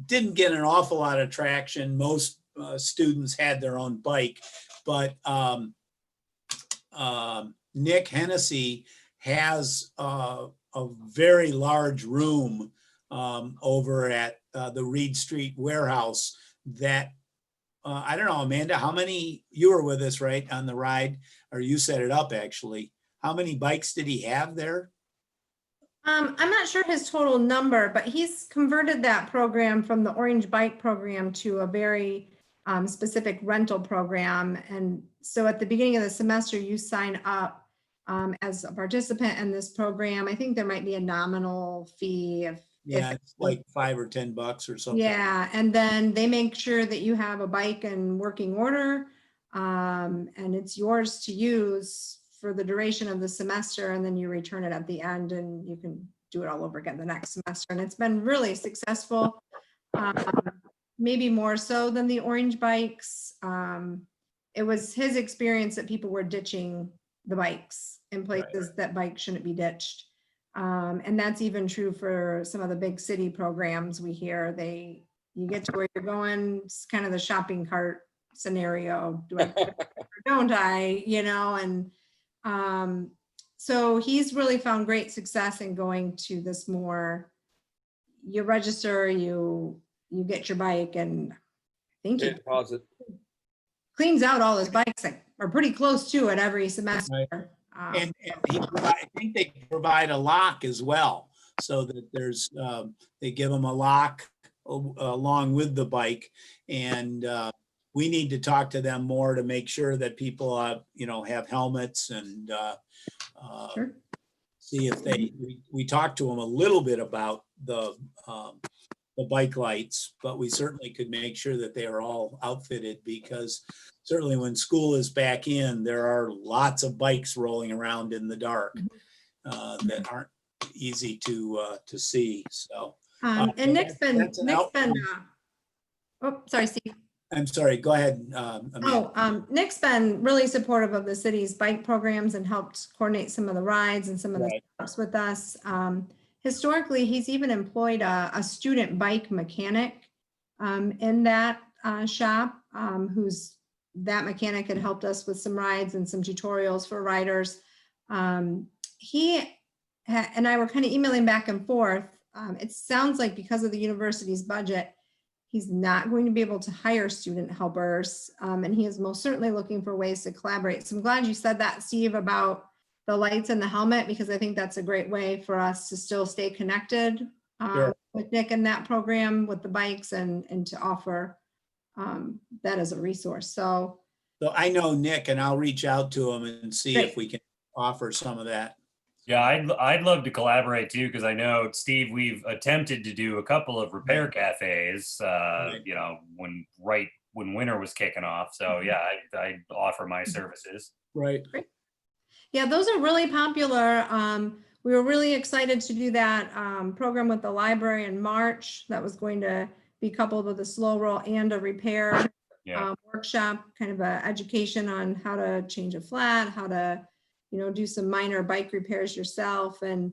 [SPEAKER 3] didn't get an awful lot of traction. Most students had their own bike, but Nick Hennessy has a very large room over at the Reed Street warehouse that I don't know, Amanda, how many, you were with us, right, on the ride, or you set it up actually. How many bikes did he have there?
[SPEAKER 11] I'm not sure his total number, but he's converted that program from the Orange Bike program to a very specific rental program. And so at the beginning of the semester, you sign up as a participant in this program. I think there might be a nominal fee of,
[SPEAKER 3] it's like $5 or $10 or something.
[SPEAKER 11] Yeah, and then they make sure that you have a bike in working order, and it's yours to use for the duration of the semester, and then you return it at the end, and you can do it all over again the next semester. And it's been really successful, maybe more so than the Orange bikes. It was his experience that people were ditching the bikes in places that bikes shouldn't be ditched. And that's even true for some of the big city programs we hear. You get to where you're going, it's kind of the shopping cart scenario. Do I or don't I, and so he's really found great success in going to this more, you register, you get your bike, and I think he cleans out all his bikes that are pretty close to it every semester.
[SPEAKER 3] Right. And I think they provide a lock as well, so that there's they give them a lock along with the bike, and we need to talk to them more to make sure that people, have helmets and
[SPEAKER 11] Sure.
[SPEAKER 3] see if we talked to them a little bit about the bike lights, but we certainly could make sure that they are all outfitted, because certainly when school is back in, there are lots of bikes rolling around in the dark that aren't easy to see. So,
[SPEAKER 11] And Nick's been,
[SPEAKER 3] outcome.
[SPEAKER 11] oh, sorry, Steve.
[SPEAKER 3] I'm sorry, go ahead. Amanda.
[SPEAKER 11] Nick's been really supportive of the city's bike programs and helped coordinate some of the rides and some of the
[SPEAKER 3] Right.
[SPEAKER 11] stops with us. Historically, he's even employed a student bike mechanic in that shop, that mechanic had helped us with some rides and some tutorials for riders. He and I were kind of emailing back and forth. It sounds like because of the university's budget, he's not going to be able to hire student helpers, and he is most certainly looking for ways to collaborate. So I'm glad you said that, Steve, about the lights and the helmet, because I think that's a great way for us to still stay connected
[SPEAKER 3] Sure.
[SPEAKER 11] with Nick and that program with the bikes and to offer that as a resource. So
[SPEAKER 3] I know Nick, and I'll reach out to him and see
[SPEAKER 11] Great.
[SPEAKER 3] if we can offer some of that.
[SPEAKER 5] Yeah, I'd love to collaborate too, because I know, Steve, we've attempted to do a couple of repair cafes, when winter was kicking off. So yeah, I'd offer my services.
[SPEAKER 3] Right.
[SPEAKER 11] yeah, those are really popular. We were really excited to do that program with the library in March. That was going to be coupled with a slow roll and a repair workshop, kind of a education on how to change a flat, how to, do some minor bike repairs yourself. And,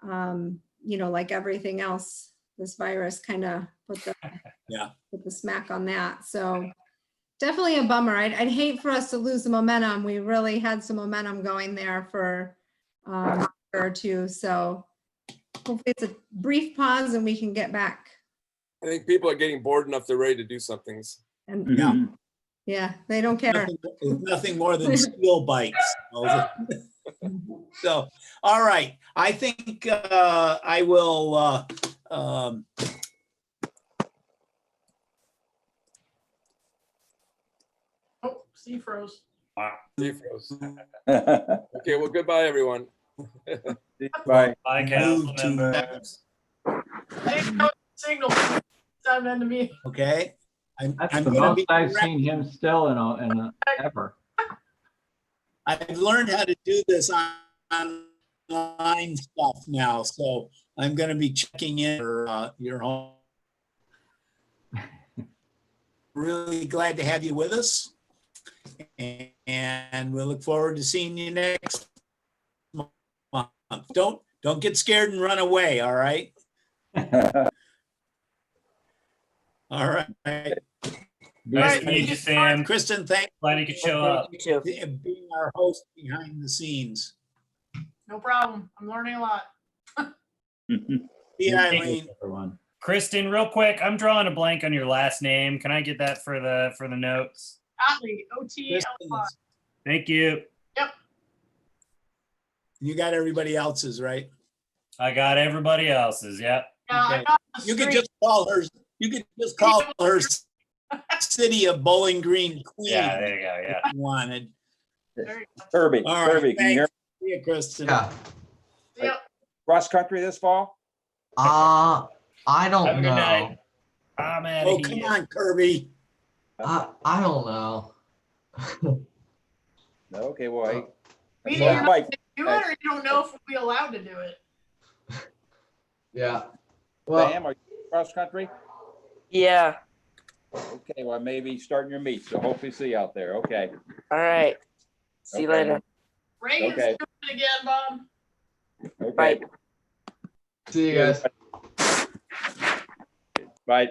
[SPEAKER 11] like everything else, this virus kind of put the smack on that. So definitely a bummer. I'd hate for us to lose the momentum. We really had some momentum going there for a year or two. So hopefully it's a brief pause and we can get back.
[SPEAKER 12] I think people are getting bored enough, they're ready to do some things.
[SPEAKER 11] And yeah, they don't care.
[SPEAKER 3] Nothing more than steel bikes. So, all right. I think I will.
[SPEAKER 1] Oh, Steve froze.
[SPEAKER 12] Steve froze. Okay, well, goodbye, everyone.
[SPEAKER 4] Bye.
[SPEAKER 5] Bye,
[SPEAKER 3] move
[SPEAKER 5] council
[SPEAKER 3] to
[SPEAKER 5] members.
[SPEAKER 1] Signal. Time to end the meeting.
[SPEAKER 3] Okay.
[SPEAKER 13] That's
[SPEAKER 3] I'm
[SPEAKER 13] the
[SPEAKER 3] gonna
[SPEAKER 13] most
[SPEAKER 3] be
[SPEAKER 13] I've
[SPEAKER 3] direct.
[SPEAKER 13] seen him still in ever.
[SPEAKER 3] I've learned how to do this online stuff now, so I'm going to be checking in your home. Really glad to have you with us, and we'll look forward to seeing you next month. Don't get scared and run away. All right. All right.
[SPEAKER 5] Nice to meet you, Sam.
[SPEAKER 3] Kristen, thanks
[SPEAKER 5] Glad you could show up.
[SPEAKER 3] for being our host behind the scenes.
[SPEAKER 1] No problem. I'm learning a lot.
[SPEAKER 3] See you, Eileen.
[SPEAKER 13] Everyone.
[SPEAKER 5] Kristen, real quick, I'm drawing a blank on your last name. Can I get that for the notes?
[SPEAKER 1] Otley, O-T-L-Y.
[SPEAKER 5] Thank you.
[SPEAKER 3] You got everybody else's, right?
[SPEAKER 5] I got everybody else's. Yep.
[SPEAKER 1] Yeah,
[SPEAKER 3] Okay.
[SPEAKER 1] I'm not on the
[SPEAKER 3] You could
[SPEAKER 1] street.
[SPEAKER 3] just call her. You could just call her City of Bowling Green Queen.
[SPEAKER 5] Yeah, there you go. Yeah.
[SPEAKER 3] if you wanted.
[SPEAKER 1] There you go.
[SPEAKER 4] Kirby,
[SPEAKER 3] All right,
[SPEAKER 4] Kirby, can you hear
[SPEAKER 3] thanks. See you, Kristen.
[SPEAKER 6] Yeah.
[SPEAKER 1] Yep.
[SPEAKER 4] cross country this fall?
[SPEAKER 6] I don't
[SPEAKER 5] Have a good
[SPEAKER 6] know.
[SPEAKER 5] night. I'm out
[SPEAKER 3] Oh,
[SPEAKER 5] of
[SPEAKER 3] come
[SPEAKER 5] here.
[SPEAKER 3] on, Kirby.
[SPEAKER 6] I don't know.
[SPEAKER 4] Okay, well, hey,
[SPEAKER 1] Either
[SPEAKER 6] Yeah.
[SPEAKER 1] you're not
[SPEAKER 4] Mike,
[SPEAKER 1] gonna do it or you don't know if we'll be allowed to do it.
[SPEAKER 6] Yeah. Well,
[SPEAKER 4] Sam, are you cross country?
[SPEAKER 10] Yeah.
[SPEAKER 4] Okay, well, maybe starting your meet, so hopefully see you out there. Okay.
[SPEAKER 10] All right. See you
[SPEAKER 4] Okay.
[SPEAKER 10] later.
[SPEAKER 1] Reagan's
[SPEAKER 4] Okay.
[SPEAKER 1] doing it again, Bob.
[SPEAKER 4] Okay.
[SPEAKER 10] Bye.
[SPEAKER 6] see you guys.
[SPEAKER 4] Bye.